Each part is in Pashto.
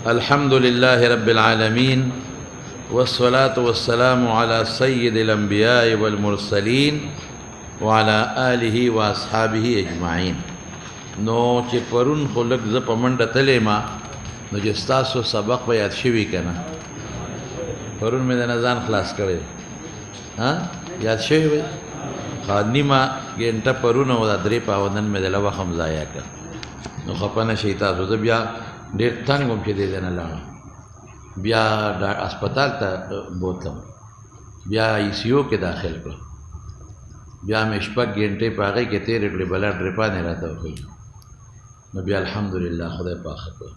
الحمد لله رب العالمين والصلاة والسلام على سيد الأنبياء والمرسلين وعلى آله وأصحابه أجمعين. نو چې پرون خو لږ زه په منډه تللی ما نو چې ستاسو سبق به یاد شوي که نه پرون مې د نه ځان خلاص کړی یاد شوي وی نیمه ګنټه پرون او دا 3 پاوندن مې د له وخت هم ضایع کړ نو خفه نه شئ تاسو زه بیا ډېر تنګ وم چې دې ځای نه لاړم بیا هسپتال ته بوتلم بیا آی سی یو کې داخل کړم بیا مې 6 غنټې په هغې کې تېرې کړې بله ډریپانې راته وښوي نو بیا الحمدلله خدای پاک ښه کړ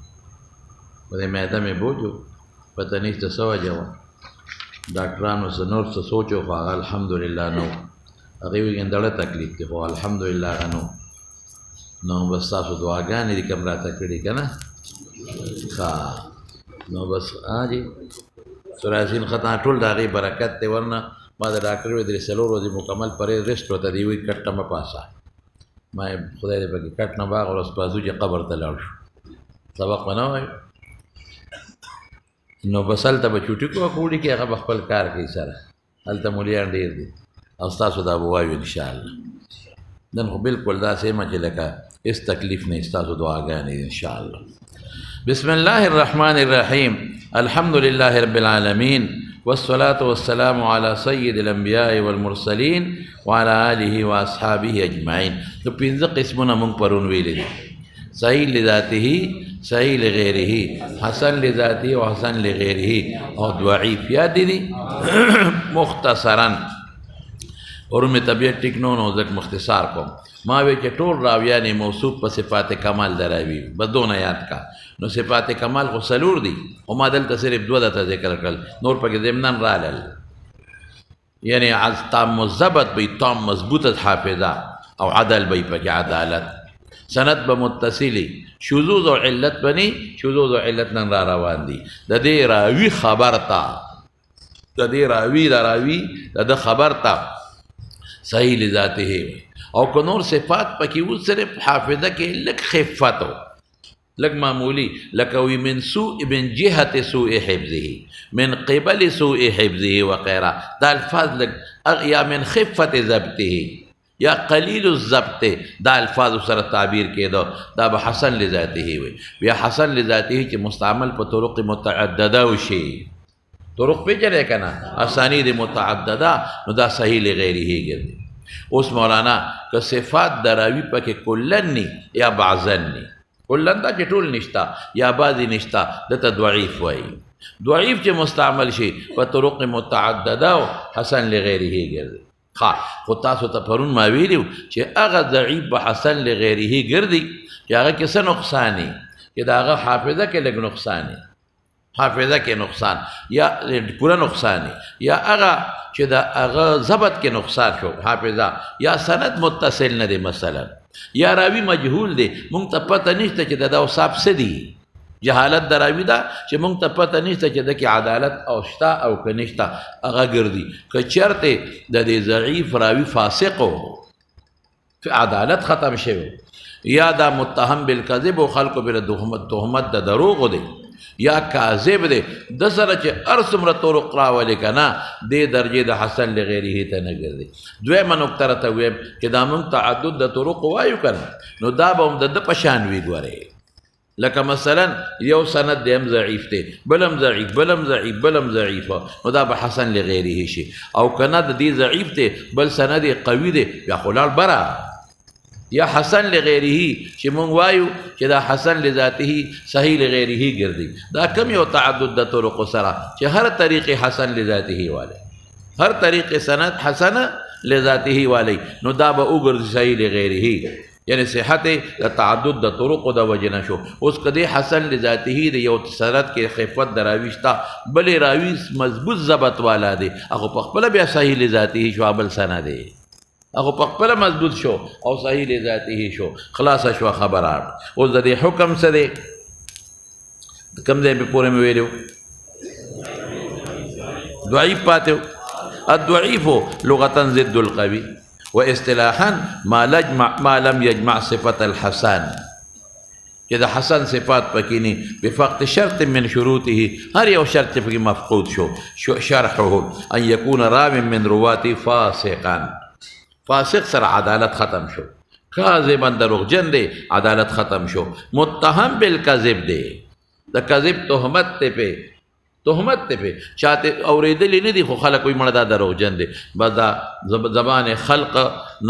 په دې معده مې بوج و پته نشته څه وجه وه ډاکټرانو څه نور څه سوچ و خو هغه الحمدلله نه و هغې ویل ګندړه تکلیف دی خو الحمدلله هغه نه و نو بس تاسو دعاګانې دي کوم راته کړي که نه ښه نو بس جی سوراسین ختم ټول د هغې برکت دی ورنه ما د ډاکټر وی 3 ورځې مکمل پرهیز ریسټ ورته دی وایي کټ ته مه پاسه ما خدای دې پکې کټ نه باغ ورځ پاسو چې قبر ته لاړ شو سبق به نه وایو نو بس هلته به چوټي کوه کوړي کې هغه به خپل کار کوي سره هلته مولیان ډېر دي او ستاسو دا به وایو انشاءالله نن خو بلکل داسې یم چې لکه هېڅ تکلیف نه ستاسو دعاګانې دي انشاءالله بسم الله الرحمن الرحيم الحمد لله رب العالمين والصلاة والسلام على سيد الأنبياء والمرسلين وعلى آله وأصحابه أجمعين. تو 15 قسمنا من پرون ویلي دي صحیح لذاته صحیح لغیره حسن لذاته وحسن لغیره او ضعیف یاد دي مختصرا اور میں طبیعت ٹک نو نو ځکه مختصار کوم ما وی چې ټول راویان موصوف په صفات کمال دراوي بدون یاد کا نو صفات کمال خو سلور دي او ما دلته صرف 2 دته ذکر کړل نور پکې ضمنن رالل یعنی از تام ضبط به تام مضبوطه حافظه او عدل به پکې عدالت سند به متصلی شذوذ او علت بني شذوذ او علت نن را روان دي د دې راوی خبر تا د دې راوی د خبر تا صحیح لذاته او که نور صفات پکې و صرف حافظه کې لک خفت لک معمولی لکوی من سوء من جهت سوء حفظه من قبل سوء حفظه وغیرہ دا الفاظ لک یا من خفت ضبطه یا قلیل الضبط دا الفاظ سره تعبیر کېدو دا به حسن لذاته وي بیا حسن لذاته چې مستعمل په طرق متعدده وشي طرق پیچھے کنا اسانید متعددہ نو دا صحیح لغیره ګرځي اوس مولانا که صفات دراوی پکې کلن نی یا بعضن نی کلن دا چې ټول نشتا یا بعضی نشتا دته ضعیف وایي ضعیف چې مستعمل شي په طرق متعدده او حسن لغیره ګرځي ښه خو تاسو ته پرون ما ویلو چې هغه ضعیف به حسن لغیره ګرځي چې هغه کې څه نقصان دی چې د هغه حافظه کې لږ نقصان دی حافظه کې نقصان یا پورا نقصان یا هغه چې د هغه ضبط کې نقصان شو حافظه یا سند متصل نه دی مثلا یا راوی مجهول دی مونږ ته پته نشته چې د اوصاف څه دي جهالت د راوي ده چې مونږ ته پته نشته چې د کې عدالت او شته او که نشته هغه ګرځي که چېرته د دې ضعیف راوي فاسق و عدالت ختم شوی یا دا متهم بالکذب و خلکو بر تهمت د دروغ دی یا کاذب دی د سره چې هر څومره طرق راولي که نه دې درجې د حسن لغیره ته نه ګرځي دویمه نکته راته ویم چې دا موږ تعدد د طرق وایو که نه نو دا به هم د ده په شان وي ګورئ لکه مثلا یو سند دی هم ضعیف دی بلم ضعیف بلم ضعیف بلم ضعیف نو دا به حسن لغیره شي او که نه د دې ضعیف دی بل سند قوي دی بیا خو لاړ بره یا حسن لغیره چې مونږ وایو چې دا حسن لذاته صحیح لغیره ګرځي دا کم یو تعدد د طرق سره چې هر طریق حسن لذاته والی هر طریق سند حسن لذاته والی نو دا به وګرځي صحیح لغیره یعنی صحت د تعدد د طرق د وجه نه شو اوس کدی حسن لذاته د یو سند کې خفت دراوي شته بلې راوي مضبوط ضبط والا دی هغه په خپله بیا صحیح لذاته شو بل سند دی هغه په خپله مضبوط شو او صحیح لذاته شو خلاصه شوه خبره اوس د دې حکم څه دی کوم ځای پورې مې ویلو ضعیف پاتې الضعیف لغة ضد القوي واصطلاحا ما لم يجمع صفة الحسن چې د حسن صفات پکې نه بفقد شرط من شروطه هر یو شرط پکې مفقود شو شرحه ان يكون راو من رواته فاسقا فاسق سره عدالت ختم شو کاذبا دروغجن دی عدالت ختم شو متهم بالکذب دی د کذب تهمت ته په چاته اوریدلې نه دي خو خلک وي مړه دا دروغجن دی بس دا زبان خلق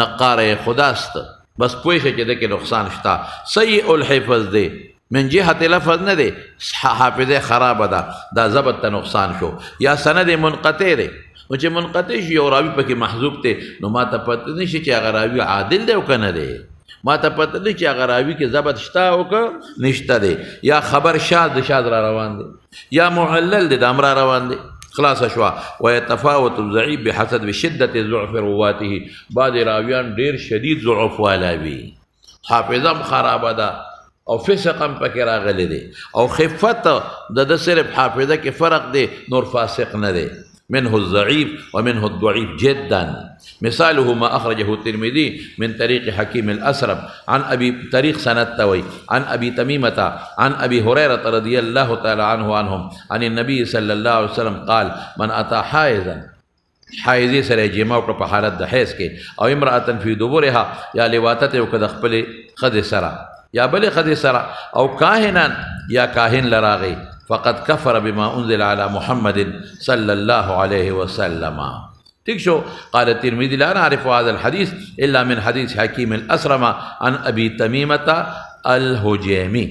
نقاره خداست بس پوه شي چې د کې نقصان شته سیء الحفظ دی من جهت لفظ نه دی حافظه خراب ده دا ضبط ته نقصان شو یا سند منقطع دی نو چې منقطع شي یو راوي پکې محذوب دی نو ما ته پته نشي چې هغه راوي عادل دی او کنه دی ما ته پته نشي چې هغه راوي کې ضبط شته او که نشته دی یا خبر شاذ را روان دی یا معلل دی د امر روان دی خلاص شوا ويتفاوت الضعيف بحسب شدة ضعف رواته بعض راویان ډیر شدید ضعف والا وي حافظه خرابه ده او فسق هم پکې راغلی دی او خفت د صرف حافظه کې فرق دی نور فاسق نه دی منه الضعيف ومنه الضعيف جدا مثاله ما أخرجه الترمذي من طريق حكيم الأسرم عن طريق سند توي عن أبي تميمة عن أبي هريرة رضي الله تعالى عنهم عن النبي صلى الله عليه وسلم قال من أتى حائزي سره جماع په حالت د حیض کې او امرأة في دبرها یا لواتته او کد خپل خد سره یا بل خد سره او کاهنا یا کاهن لراغي فقد كفر بما أنزل على محمد صلى الله عليه وسلم ٹھیک شو قال الترمذي لا نعرف هذا الحديث إلا من حديث حكيم الأسرم عن أبي تميمة الهجيمي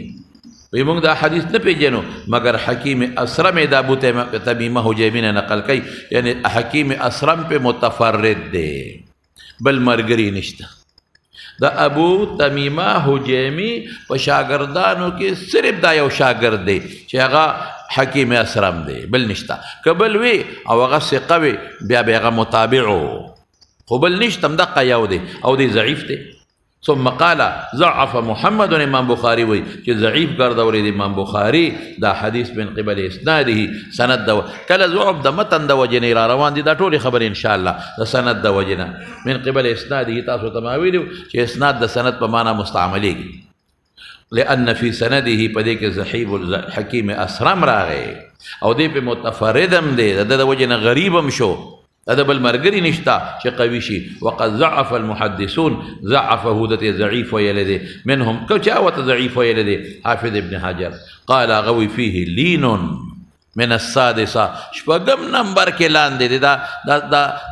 وی موږ دا حدیث نه پیژنو مگر حکیم اسرم د ابو تمیمه هجیمی نه نقل کوي یعنی حکیم اسرم په متفرد دی بل مرګری نشته دا ابو تمیمه هجیمی په شاګردانو کې صرف دا یو شاګرد دی چې هغه حکیم اسرم دی بل نشته کبل وی او هغه ثقه وی بیا هغه متابعو خو بل نشته دقه یو دی او دی ضعیف دی ثم قال ضعف محمد امام بخاري وي چې ضعیف ګرځولې د امام بخاري دا حدیث من قبل اسناده سند د کله ضعف د متن د وجنې را روان دي دا ټول خبر ان شاء الله د سند د وجنه من قبل اسناده تاسو تماویلو چې اسناد د سند په معنا مستعملېږي لأن في سنده پدې کې ضعیف الحکیم اسرم راغی او دې په متفردم دی د وجنه غریبم شو هذا بالمرقري نشتا شقويشي وقد ضعف المحدثون ضعفه ذات ضعيف ويلده منهم كشاوة ضعيف ويلده حافظ ابن حجر قال غوي فيه لين من السادسة شپږم نمبر کې لاندې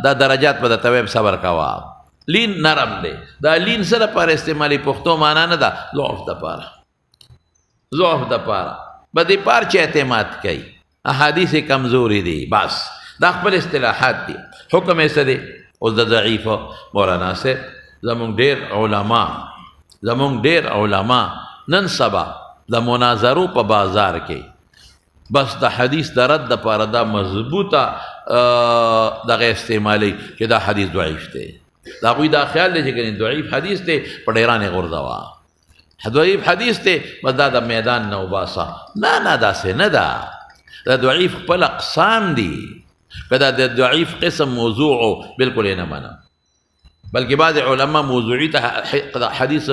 دا درجات په تویم صبر کوا لین نرم دی دا لین سره پر استعمالي پښتو معنا نه ده ضعف د پاره بدی پار چې اعتماد کوي احادیث کمزوري دي بس دا خپل اصطلاحات دي حکم یې څه دی اوس د ضعیف مولانا صاحب زمونږ ډېر علما نن سبا د مناظرو په بازار کې بس د حدیث د رد دپاره دا مضبوطه دغه استعمالي چې دا حدیث ضعیف دی د هغوی دا خیال دی چې ګنې ضعیف حدیث دی په ډیران یې غورځوه ضعیف حدیث دی بس دا د میدان نه وباسه نه داسې نه ده دا ضعیف خپل اقسام دي کدا د ضعیف قسم موضوع بالکل نه معنا بلکې بعض علما موضوعی ته حدیث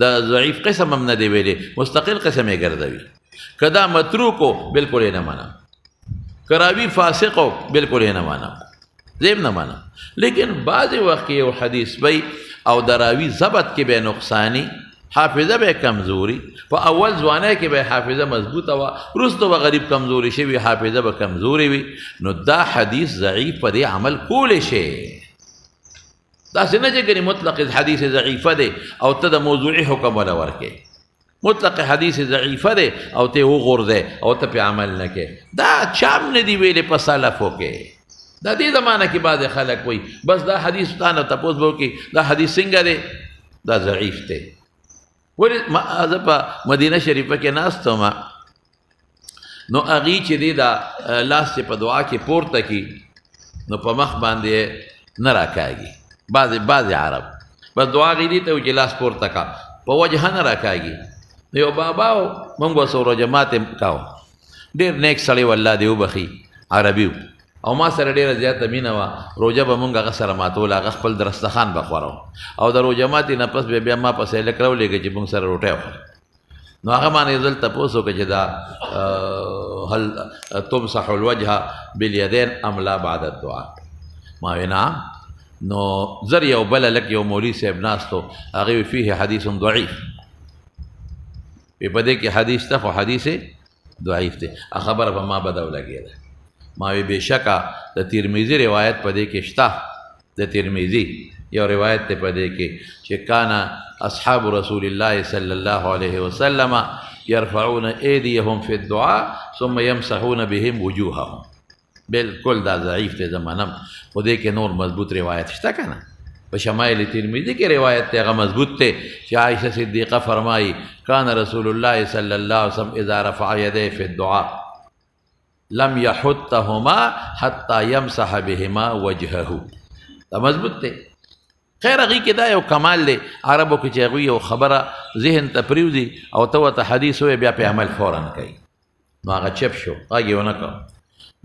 د ضعیف قسم هم نه دی ویلي مستقل قسم یې ګرځوي کدا متروکو بالکل نه معنا کراوی فاسقو بالکل نه معنا زم نه معنا لیکن بعض وخت یو حدیث وی او دراوی ضبط کې به نقصانی حافظه به کمزوری په اول ځوانه کې به حافظه مضبوطه و وروسته به غریب کمزوری شي حافظه به کمزوری وي نو دا حدیث ضعیف په دې عمل کولی شي داسې نه چې ګنې مطلق حدیث ضعیفه دی او ته د موضوعي حکم ولا ورکې مطلق حدیث ضعیفه دی او ته وغورځې او ته پې عمل نه کې دا چام نه دی ویلې په سلفو کې دا دې زمانه کې بعضې خلک وایي بس دا حدیث تا نه تپوس به وکړي دا حدیث څنګه دی دا ضعیف دی ولې زه په مدینه شریفه کې ناست وم نو هغې چې دی دا لاس چې په دعا کې پورته کړي نو په مخ باندې نه راکاږي بعضې عرب بس دعا هغې دې ته وي چې لاس پورته کا په وجه نه راکاږي نو یو بابا و مونږ به ورسره جماعت یې کوو ډېر نیک سړی و الله دې وبخي عربي و او ما سره ډیره زیاته مینه وه روژه به مونږ هغه سره ماتول هغه خپل درستخان به خورو او د روژه ماتې نه پس بیا ما پسې هلک راولېږه چې مونږ سره روټۍ وخورو نو هغه باندې دلته تپوس وکړه چې دا هل تمسح الوجه بالیدین ام لا بعد الدعاء؟ ما وی نعم. نو زر یو بله لک یو مولوي صاحب ناستو هغه وی فيه حدیث ضعیف، په دې کې حدیث ته خو حدیث ضعیف دی. خبره په ما بدو لګېده. ما وی بېشکه د ترمذي روایت په دې کې شته، د ترمذي یو روایت دی په دې کې چې کان اصحاب رسول الله صلی الله علیه وسلم يرفعون ایدیهم فی الدعاء ثم يمسحون بهم وجوههم. بالکل دا ضعیف دی زمانم، خو دې کې نور مضبوط روایت شته که نه؟ په شمایل ترمذي کې روایت دی هغه مضبوط دی چې عائشہ صدیقه فرمایي کان رسول الله صلی الله علیه وسلم اذا رفع یدیه فی الدعاء لم یحطهما حتی یمسح بهما وجهه. دا مضبوط دی. خیر هغې کې دا یو کمال دی عربو کې چې هغوی یو خبره ذهن ته پرېوځي او ته ورته حدیث ووایې بیا پې عمل فورا کوي، نو هغه چپ شو، غږ یې ونه کړ.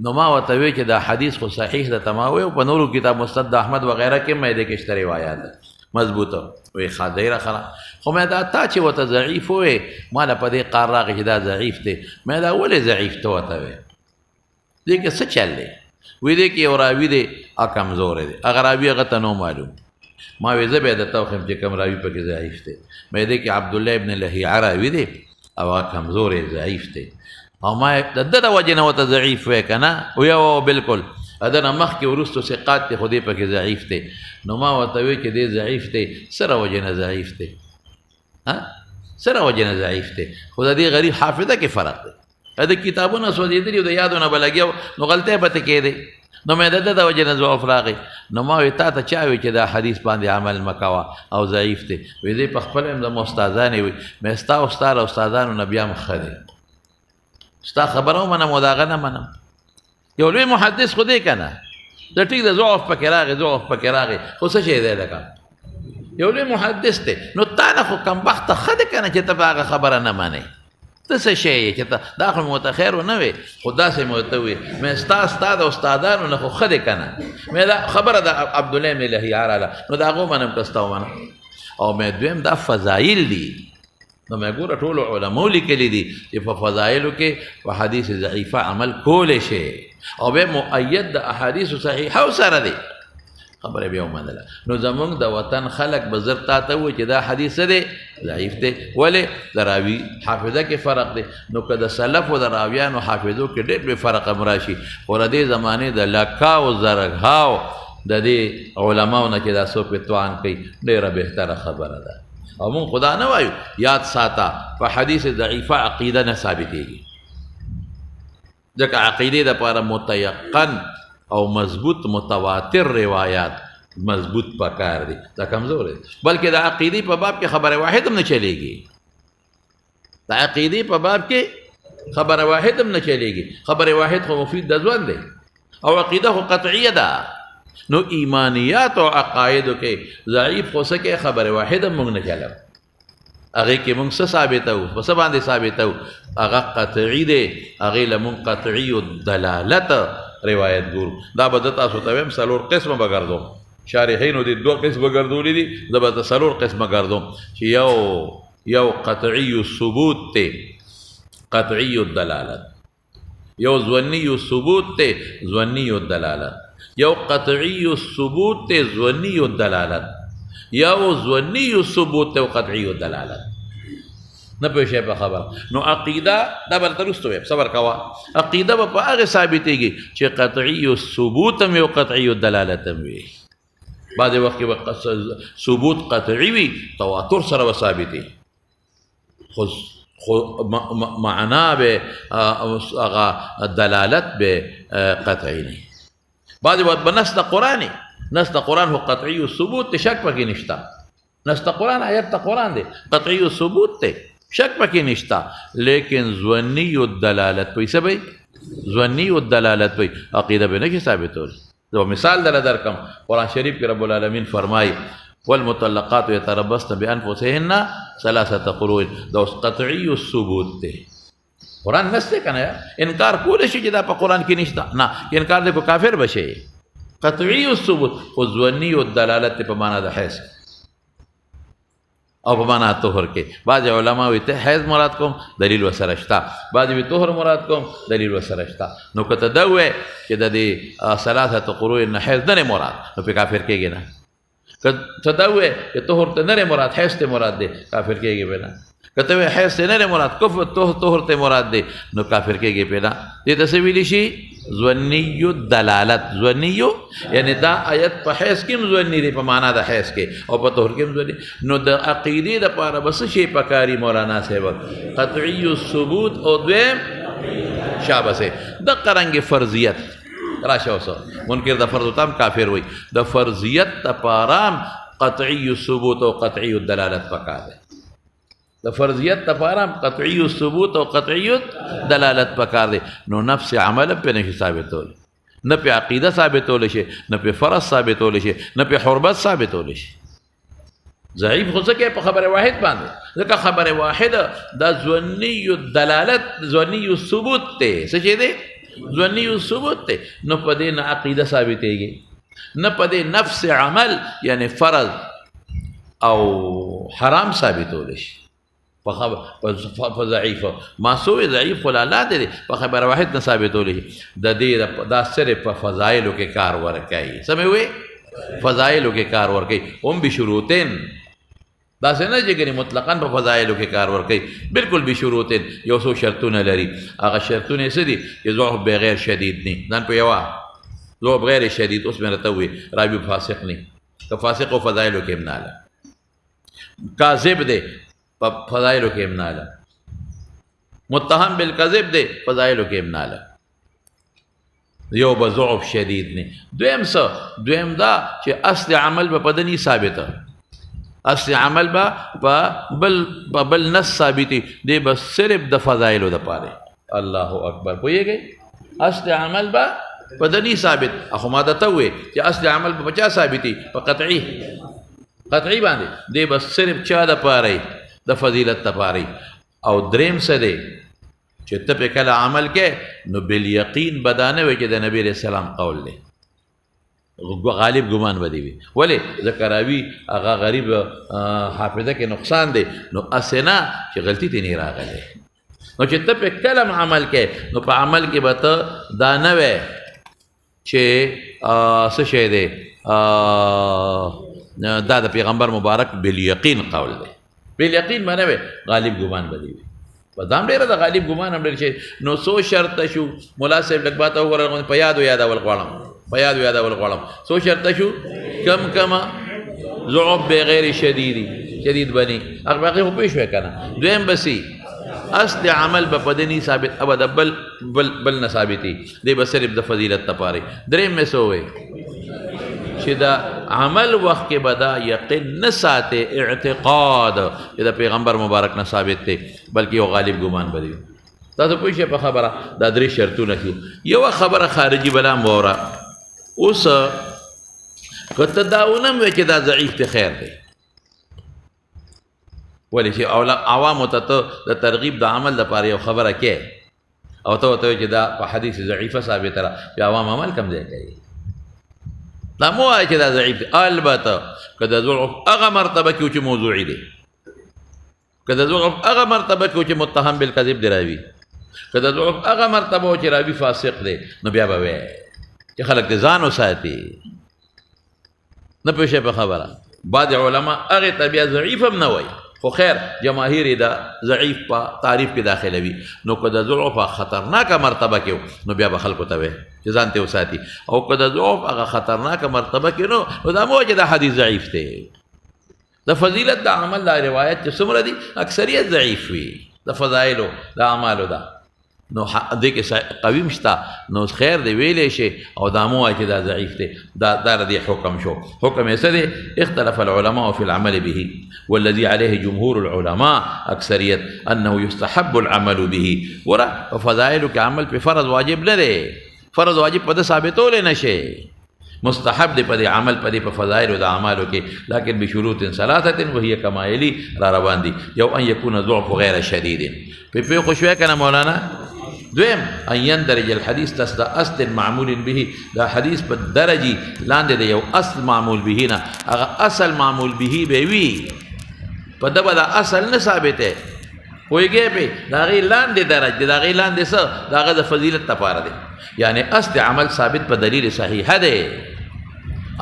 نو ما ورته وی چې دا حدیث خو صحیح ده، ته ما ووایو په نورو کتاب مستد احمد وغیره کې مې دې کې شته روایات ده مضبوطه. وی ښه ډېره ښه، خو مې دا تا چې ورته ضعیف ووایې ما له په دې قار راغی چې دا ضعیف دی. مې دا ولې ضعیف ته ورته وایې؟ دې کې څه چل دی؟ وی دې کې یو راوي دی هغه کمزوری دی، هغه راوي هغه ته نو معلوم. ما وی زه بیا درته وښیم چې کوم راوي پکې ضعیف دی. مې دې کې عبدالله ابن لهیعه راوي دی او هغه کمزوری ضعیف دی، او ما د ده د وجې نه ورته ضعیف وی که نه؟ وی او بالکل د نه مخکې وروستو ثقات دی خو دې پکې ضعیف دی. نو ما ورته وی چې دې ضعیف دی، سره وجې نه ضعیف دی؟ سره وجې نه ضعیف دی؟ خو د دې غریب حافظه کې فرق دی. د کتابونه سوځېدلي او د یادونه به لګیا نو غلطۍ به ته کېدی. نو مې د ده د وجې نه ضعف راغی. نو ما وی تا ته چا وی چې دا حدیث باندې عمل مه کوه او ضعیف دی؟ وی دی په خپله یم زما استادانې وی مې ستا او ستا له استادانو نه بیا هم ښه دی، ستا خبره ومنم او د هغه نه منم. یو لوی محدث خو دی که نه؟ د ټیک د ضعف پکې راغی، ضعف پکې راغی، خو څه شی دی لکه یو لوی محدث دی. نو تا نه خو کمبخته ښه دی که نه چې ته په هغه خبره نه منې؟ ته څه شی یې چې ته دا خو مې ورته خیر ونه وې، خو داسې مې ورته وې مې ستا د استادانو نه خو ښه دی که نه؟ مې دا خبره د عبدالله ابن لهیعه راله، نو د هغو منم که ستا ومنم. او مې دویم دا فضایل دي. نو مې ګوره ټولو علماو لیکلي دي چې په فضایلو کې په حدیث ضعیفه عمل کولی شي او بیا مؤید د احادیثو صحیحو سره دی. خبره بیا ومنله. نو زمونږ د وطن خلک به زر تا ته وایي چې دا حدیث څه دی؟ ضعیف دی. ولې؟ د راوي حافظه کې فرق دی. نو که د سلفو د راویانو حافظو کې ډېر بې فرق هم راشي، خو د دې زمانې د لکاو زرګهاو د دې علماو نه چې دا څوک پې توان کوي ډېره بهتره خبره ده. او مونږ خدا نه وایو یاد ساته په حدیث ضعیفه عقیده نه ثابتېږي، ځکه عقیدې دپاره متیقن او مضبوط متواتر روایات مضبوط پکار دي. دا کمزور دی. بلکې د عقیدې په باب کې خبره واحد هم نه چلېږي. د عقیدې په باب کې خبره واحد هم نه چلېږي. خبره واحد خو مفید د ژوند دی او عقیده خو قطعیه ده. نو ایمانیات او عقایدو کې ضعیف خو څه کې خبره واحد هم موږ نه چلو. هغې کې موږ څه ثابتوو؟ په څه باندې ثابتوو؟ هغه قطعي دی، هغې له موږ قطعي دلالت روایت ګورو. دا به زه تاسو ته وایم څلور قسمه به ګرځوم. شارحینو دې دوه قسمه ګرځولي دي، زه به ته څلور قسمه ګرځوم چې یو قطعي الثبوت دی، قطعي الدلالت. یو ظني الثبوت دی، ظني الدلالت. یو قطعي الثبوت دی، ظني الدلالت. یو ظني الثبوت دی او قطعي الدلالت. نه پوه شئ په خبره. نو عقیده دا به درته وروسته وایم، صبر کوه. عقیده به په هغې ثابتېږي چې قطعي الثبوت هم وي او قطعي الدلالت هم وي. بعضې وخت کې به ثبوت قطعي وي، تواتر سره به ثابتېږي، خو معنا به هغه دلالت به قطعي نه. بعضې وخت به نص د قرآن نص د قرآن خو قطعي الثبوت دی، شک پکې نشته. نص د قرآن آیت د قرآن دی، قطعي الثبوت دی، شک پکې نشته. لیکن ظني الدلالت پوي څه وایي؟ ظني الدلالت وایي عقیده به نه شي ثابتولی. زه مثال درله درکړم. قرآن شریف کې رب العالمین فرمایي والمطلقات یتربصن بانفسهن ثلاثه قروء. دا اوس قطعي الثبوت دی. قرآن نص دی که نه؟ انکار کولی شي چې دا په قرآن کې نشته؟ نه، انکار دی کو کافر به شي. قطعي الثبوت خو ظني الدلالت په معنا د حیث. او په معنا طهر کې بعض علما وي ته حیض مراد کوم دلیل وسره شته بعض وي طهر مراد کوم دلیل وسره شته نو کته دا وې چې د دې ثلاثه قروء نه حیض نه مراد نو په کافر کېږي نه کته دا وې چې طهر ته نه مراد حیض ته مراد دی کافر کېږي به نه کته وې حیض ته نه مراد کفر طهر ته مراد دی نو کافر کېږي به نه دې ته څه ویلی شي ظنی الدلالت ظنی یعنی دا آیت په حیض کې ظنی دی په معنا د حیض کې او په طهر کې ظنی نو د عقیدې د پاره بس شي پکاري مولانا صاحب قطعی الثبوت او دویم شابسه د قرنګ فرضیت راشه اوسه منکر د فرض تام کافر وي د فرضیت د پاره قطعی الثبوت او قطعی الدلالت پکاره د فرضیت لپاره قطعی الثبوت او قطعی دلالت پکار دی نو نفس عمل په نشي ثابتول نه په عقیده ثابتول شي نه په فرض ثابتول شي نه په حرمت ثابتول شي ضعیف خو ځکه په خبره واحد باندې ځکه خبره واحده د ظنی الدلالت ظنی الثبوت ته څه شي دی ظنی الثبوت ته نو په دې نه عقیده ثابتېږي نه په دې نفس عمل یعنی فرض او حرام ثابتول شي په ضعیف ما سوې ضعیف ولا لا دی په خبره واحد نه ثابتول شي د دې دا صرف په فضایلو کې کار ورکوي سمې وې فضایلو کې کار ورکوي هم بشروطین دا څه نه چې مطلقاً په فضایلو کې کار ورکوي بالکل بشروطین یو څو شرطونه لري هغه شرطونه څه دي چې ضعف بغیر شدید نه ځان په یوه ضعف بغیر شدید اوس مې راته ووایي راوي فاسق نه که فاسق و فضایلو کې امناله کاذب دی په فضایلو کې امناله متهم بالکذب دی فضایلو کې امناله یو به ضعف شدید نه دویم څه دویم دا چې اصل عمل به بدني ثابته اصل عمل به په بل نص ثابتي دی بس صرف د فضایلو د پاره الله اکبر پوهیږئ اصل عمل به بدني ثابت اخو ما ته وې چې اصل عمل به چا ثابتي په قطعي باندې دی بس صرف چا د پاره د فضیلت لپاره او دریم څه دی چې ته په کله عمل کې نو بالیقین بدانه وي چې د نبی رسول الله قول دی غالب ګمان بدی وي ولې ذکراوی هغه غریب حافظه کې نقصان دی نو اسنا چې غلطی تی نه راغله نو چې ته په کلم عمل کې نو په عمل کې به ته دا نه وي چې څه شی دی دا د پیغمبر مبارک بالیقین قول دی بالیقین معنی وي غالب ګمان بدی وي په دام ډیره د غالب ګمان هم ډیر شي نو سو شرط شو مولا صاحب لږ باته وګورئ په یادول غواړم سو شرط شو کم ضعف بغیر شدید بني هغه باقي خو پېښ وکنه دویم بسی اصل عمل به بدني ثابت ابدا بل نه ثابتي دی به صرف د فضیلت لپاره دریم مې سوې چې دا عمل وخت کې بدا یقین نه ساته اعتقاد چې د پیغمبر مبارک نه ثابت دی بلکې یو غالب ګمان بدی تاسو پوه شئ په خبره دا درې شرطونه شو یو خبره خارجي بلا موره اوس کته داونم وی چې دا ضعیف ته خیر دی ولې چې عوام ته د ترغیب د عمل لپاره یو خبره کې او ته چې دا په حدیث ضعیفه ثابت را بیا عوام عمل کم ځای کوي دا مو وایي چې دا ضعیف دی البته که د ضعف هغه مرتبه کې چې موضوعي دی که د ضعف هغه مرتبه کې چې متهم بالکذب دی راوي که د ضعف هغه مرتبه چې راوي فاسق دی نو بیا به وایي چې خلک د ځان وساتي نه پوه شئ په خبره بعض علما هغې ته بیا ضعیف هم نه وایي خو خیر جماهیر دا ضعیف په تعریف کې داخلوي نو که د ضعف خطرناکه مرتبه کې نو بیا به خلکو ته وایي چې ځان ته وساتي او که د ضعف هغه خطرناکه مرتبه کې نو دا مو چې دا حدیث ضعیف دی د فضیلت د عمل دا روایت چې څومره دي اکثریت ضعیف وي د فضایلو د اعمالو دا نو دې کې قوي مشته نو خیر دی ویلی شي او دا مو وایي چې دا ضعیف دی دا ردی حکم شو حکم یې څه دی اختلف العلماء في العمل به والذي عليه جمهور العلماء اکثریت انه يستحب العمل به ورا په فضایلو کې عمل په فرض واجب نه دی فرض واجب په ده ثابتولی نه شي مستحب دی په دې عمل په دې په فضایلو د اعمالو کې لکن بشروط ثلاثه وهي کما یلی را روان دي یو ان یکون ضعف غیر شدید په خو شوی کنه مولانا دویم ان يندرج الحديث تحت اصل معمول به دا حدیث په درجه لاندې دی یو اصل معمول به نه هغه اصل معمول به به وي په ده به دا اصل نه ثابته پوهېږې پې د هغې لاندې درج دی د هغې لاندې څه د هغه د فضیلت لپاره دی یعنی اصل عمل ثابت په دلیل صحیحه دی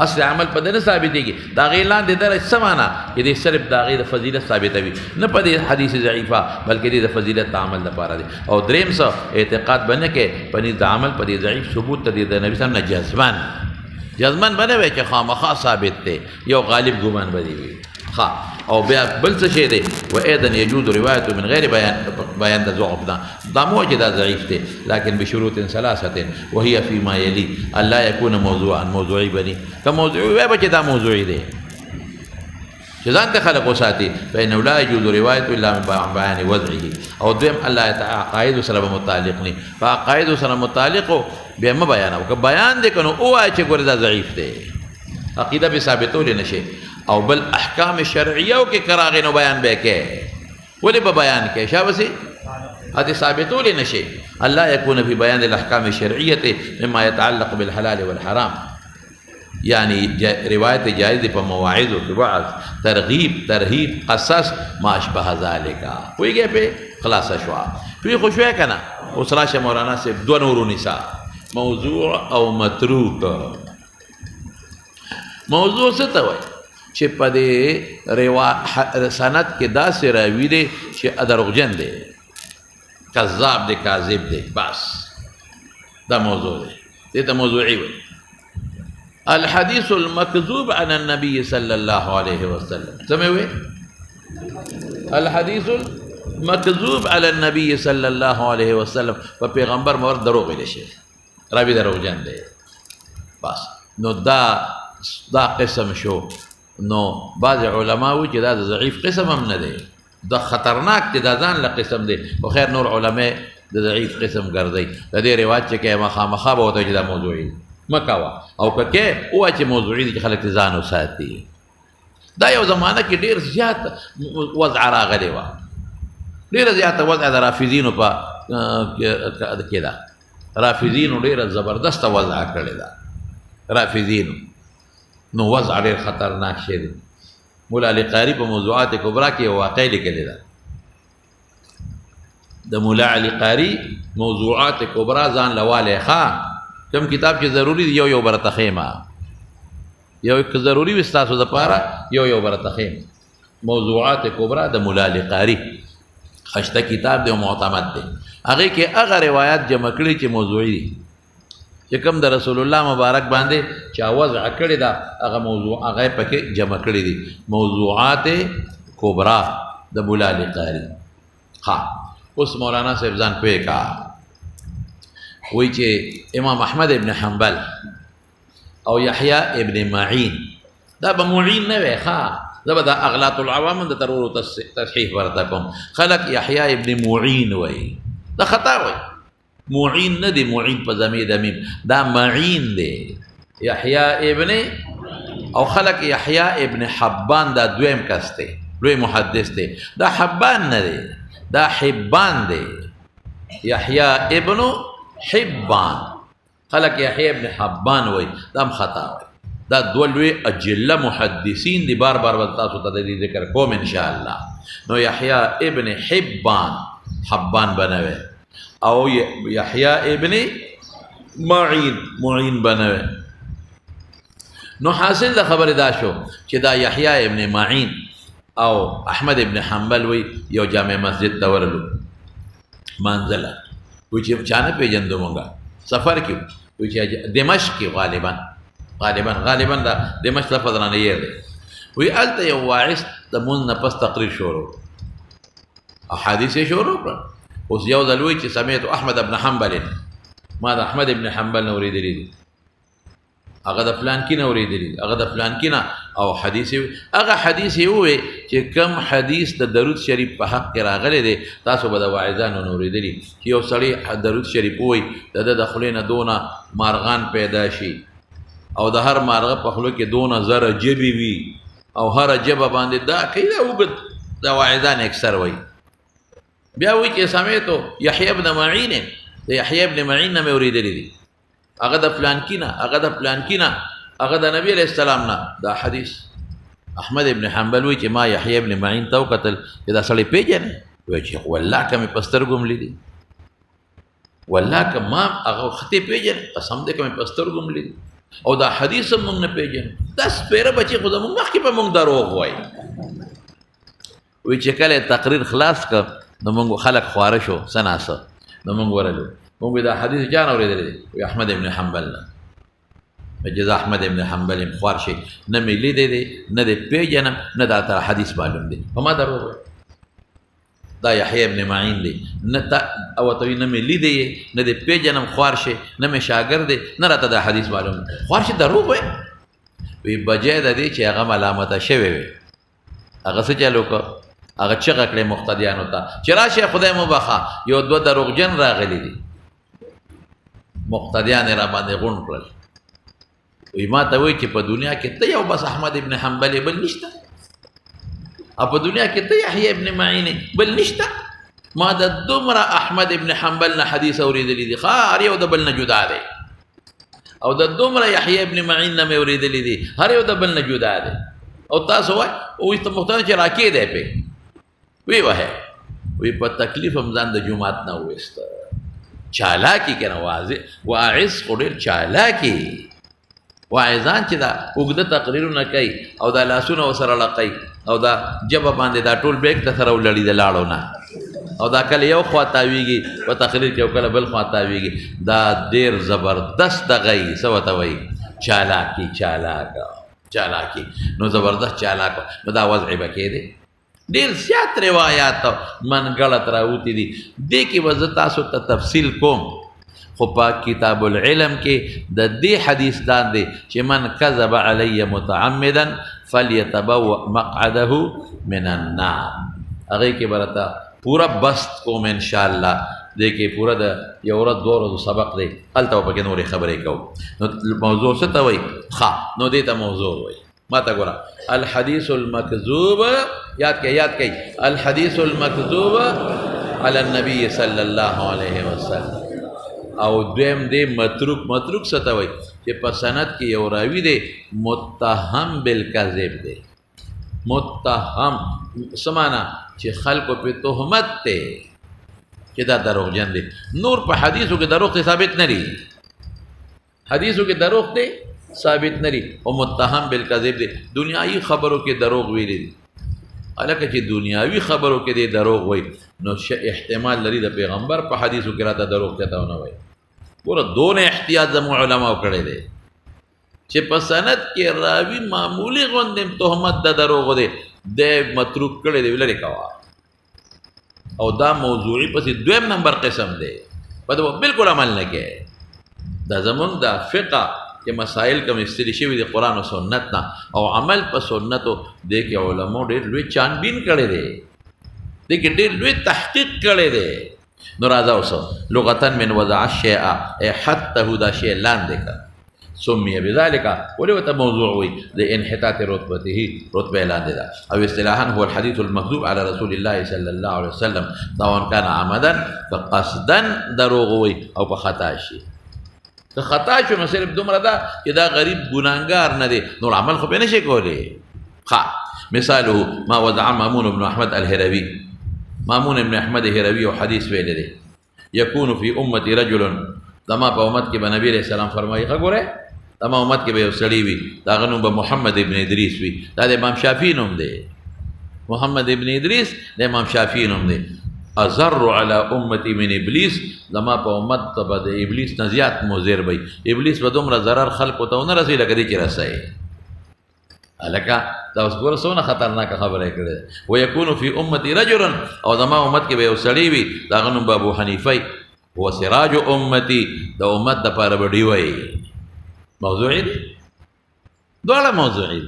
اصل عمل په ده نه ثابتېږي د هغې لاندې درج څه معنا چې دی صرف د هغې د فضیلت ثابتوي نه په دې حدیث ضعیفه بلکې دې د فضیلت د عمل لپاره دی او درېم څه اعتقاد به نه کوې په نیز د عمل په دې ضعیف ثبوت ته د نبي صلی نه جزمن به نه وی چې خامخا ثابت دی یو غالب ګمان به دې وي ښه او بیا بل څه شی دی و ایضا یجوز روایت من غیر بیان د ضعف دا مو چې دا ضعیف دی لکن بشروط ثلاثه وهي فيما يلي الله يكون موضوعا موضوعي بني که موضوعي وای به چې دا موضوعي دی چې ځان ته خلق وساتي فإنه لا يجوز روایت الا من بیان وضعه او دویم الله تعالی عقاید سره متعلق نه فعقاید سره متعلق بیا م بیان او که بیان دی کنو او چې ګور دا ضعیف دی عقیده به ثابتول نشي او بل احکام شرعیه او کې کراغې نو بیان به کې ولې به بیان کې شابسي هذه ثابتول نشي الله يكون في بيان الاحكام الشرعيه مما يتعلق بالحلال والحرام يعني رواية جائز په مواعظ او بعض ترغیب ترهیب قصص ما اشبه ذلك ویږي په خلاص شو په خوشوي کنه اوس راشه مولانا سے دو نور نساء موضوع او متروک موضوع څه ته وایي چې په دې سند کې داسې راوي دی چې دروغجن دی کذاب دی کاذب دی بس دا موضوع دی دې ته موضوعي وایي الحديث المكذوب عن النبي صلى الله عليه وسلم سمعوا الحديث المكذوب على النبي صلى الله عليه وسلم فبيغمبر مور دروغ ویل شي راوي دروغجن دی بس نو دا قسم شو نو بعض علماء وی چې دا ضعیف قسم هم نه دی دا خطرناک دی دا ځان له قسم دی خو خیر نور علماء د ضعیف قسم ګرځي د دې رواج چې کې مخامخه به وته چې دا موضوعي مکوا او که او چې موضوعي دي خلک ځان وساتي دا یو زمانہ کې ډیر زیات وضع راغلی و ډیر زیات وضع د رافضینو په کې دا رافضینو ډیر زبردست وضع کړی دا رافضینو نو وضع ډیر خطرناک شی دی مولا علی قاری په موضوعات کبرا کې واقع لیکلی ده د مولا علی قاری موضوعات کبرا ځان لواله ښه کوم کتاب چې ضروری دی یو برته خیمه یو ضروری وستاسو د پاره یو برته خیمه موضوعات کبرا د مولا علی قاری خشته کتاب دی معتمد دی هغه کې هغه روایت جمع کړي چې موضوعي دي چې کوم د رسول الله مبارک باندې چا وضع کړی دا هغه موضوع هغه پکې جمع کړی دي موضوعات کبرا د مولا علی قاری ها اوس مولانا صاحب ځان پوهه کا وی چې امام احمد ابن حنبل او یحیی ابن معین دا به معین نه وي ښه دا به د اغلاط العوام د ترور تصحیح ورته کوم خلق یحیی ابن معین وی دا خطا وی معین نه دی معین په ضمیر د میم دا معین دی یحیی ابن او خلق یحیی ابن حبان دا دویم کس دی لوی محدث دی دا حبان نه دی دا حبان دی یحیی ابن حبان خلق یحیی ابن حبان وی دا خطا وی دا دولوی اجله محدثین دی بار تاسو ته د ذکر کوم ان شاء الله نو یحیی ابن حبان بنوي او یحیی ابن معین بنوي نو حاصل د خبر دا شو چې دا یحیی ابن معین او احمد ابن حنبل وی یو جامع مسجد ته ورلو منزله وی چې چانه پیجندو مونږه سفر کې وی چې دمشق کې غالبا دا دمشق لفظ نه یې دی وی الته یو واعظ د مون نه پس تقریر شروع احادیث شروع کړ اوس یو دلوي چې سمعت احمد ابن حنبل ما د احمد ابن حنبل نو ورېدلی دي هغه د فلان کې نو ورېدلی هغه د فلان کې او حدیث هغه حدیث وي چې کم حدیث د درود شریف په حق کې راغلی دی تاسو به د واعظانو نو ورېدلی چې یو سړی درود شریف وي د خولې نه دونه مارغان پیدا شي او د هر مارغه په خولو کې دونه زره جبې وي او هر جبه باندې دا کوي دا اوږد د واعظان اکثر وي بیا وی چې سمعتو یحیی ابن معین د یحیی ابن معین نه مې اورېدلی دي هغه د فلان کینه هغه د نبی علیہ السلام نه دا حدیث احمد ابن حنبل وی چې ما یحیی ابن معین ته وکتل چې دا سړی پیژنې وایي چې والله که مې په سترګو هم لیدي والله که ما هغه خطې پیژنې قسم دی که مې په سترګو هم لیدي او دا حدیث هم موږ نه پیژنو دا سپېره بچي خو زموږ مخکې به موږ دروغ وایي وی چې کله تقریر خلاص کړ نو موږ خلک خواره شو څه ناڅه نو موږ ورغلو موږ دا حدیث چا نه اورېدلی دی وی احمد ابن حنبل نه جزا احمد ابن حنبل خوار شي نه مې لیدی دی نه دی پیژنم نه دا تر حدیث معلوم دی په ما دروغ وایي دا یحیی ابن معین دی نه تا او ته نه مې لیدی نه دی پیژنم خوار شي نه مې شاګرد دی نه راته دا حدیث معلوم دی خوار شي دروغ وایي وی بجای د دې چې هغه ملامته شوی وي هغه څه چلو کو هغه چغه کړې مقتدیانو ته چې راشه خدای مو بخا یو دوه دروغجن راغلي دي مقتدیان را باندې غون کړل وی ما ته وایي چې په دنیا کې ته یو بس احمد ابن حنبل بل نشته او په دنیا کې ته یحیی ابن معین بل نشته ما د دومره احمد ابن حنبل نه حدیث اورېدلی دي هر یو د بل نه جدا دی او د دومره یحیی ابن معین نه مې اورېدلی دي هر یو د بل نه جدا دی او تاسو وای او ته مختار چې راکې دی په وی وه وی په تکلیف هم ځان د جمعات نه وېست چالاکی کنه واضح واعظ خډیر چالاکی واعظان چې دا وګړه تقریرونه کوي او دا لاسونه وسره لقي او دا جبه باندې دا ټول بیگ ته سره ولړي د لاړو نه او دا کله یو خوا تاویږي په تقریر کې او کله بل خوا تاویږي دا ډیر زبردست دغی سوته وای چالاکی چالاکی نو زبردست چالاک نو دا وضع بکې دی ډیر زیات روایات من غلط راوتی دي دې کې وزه تاسو ته تفصیل کوم خو په کتاب العلم کې د دې حدیث باندې چې من کذب علی متعمدا فلیتبوأ مقعده من النار هغه کې برته پورا بست کوم ان شاء الله دې کې پورا د یو ورځ دوه ورځې سبق دی الته په کې نورې خبرې کوم نو موضوع څه ته وایي ښه نو دې ته موضوع وایي ما ته ګوره الحدیث المکذوب یاد کړئ الحدیث المکذوب علی النبی صلی الله علیه وسلم او دویم دی متروک څه ته وایي چې په سند کې یو راوي دی متهم بالکذب دی متهم څه معنا چې خلکو په تهمت دی چې دا دروغجن دی نور په حدیثو کې دروغ ثابت نه دی حدیثو کې دروغ دی ثابت نه دی او متهم بالکذب دی دنیایي خبرو کې دروغ ویلي دي الکه چې دنیاوي خبرو کې دی دروغ وای نو احتمال لري د پیغمبر په حدیثو کې راته دروغ چته نه وای ګوره دونه احتیاط زموږ علماء کړی دی چې په سند کې راوي معمولی غوندې تهمت د دروغ دی د متروک کړی دی لري کوا او دا موضوعي پسې دویم نمبر قسم دی په دې بالکل عمل نه کوي دا زمونږ د فقه چې مسائل کوم استری شوي دي قرآن او سنت نه او عمل په سنتو دې کې علماء ډېر لوی چانبین کړی دی دې کې ډېر لوی تحقیق کړی دی نو راځه اوس لغتن من وضع الشیء حته دا شی لاندې کړ سمي بذلك ولو موضوع وي لانحطاط رتبته رتبه لاندې ده او اصطلاحا هو الحديث المكذوب على رسول الله صلى الله عليه وسلم سواء كان عمدا فقصدا دروغ وي او په خطا شي که خطا شو نو صرف دومره ده چې دا غریب ګناهګار نه دی نور عمل خو به نشي کولی ښه مثاله ما وضع مامون بن احمد الهروي مامون ابن احمد الهروي او حدیث ویل دی يكون في امتي رجل دما په امت کې به نبی رسول الله فرمایي غوړه دما امت کې به یو سړی وي دا غنو به محمد ابن ادریس وي دا د امام شافعي نوم دی محمد ابن ادریس د امام شافعي نوم دی ازر على امتي من ابلیس دما په امت ته به د ابلیس نه زیات مضر وي ابلیس به دومره ضرر خلکو ته نه رسي لکه دې چې رسي الکه دا اوس ګوره څونه خطرناکه خبره کړې ويكون في امتي رجل او دما امت کې به یو سړی وي دا غنو به ابو حنیفه هو سراج امتي د امت د پاره بډی وای موضوعي دي دواړه موضوعي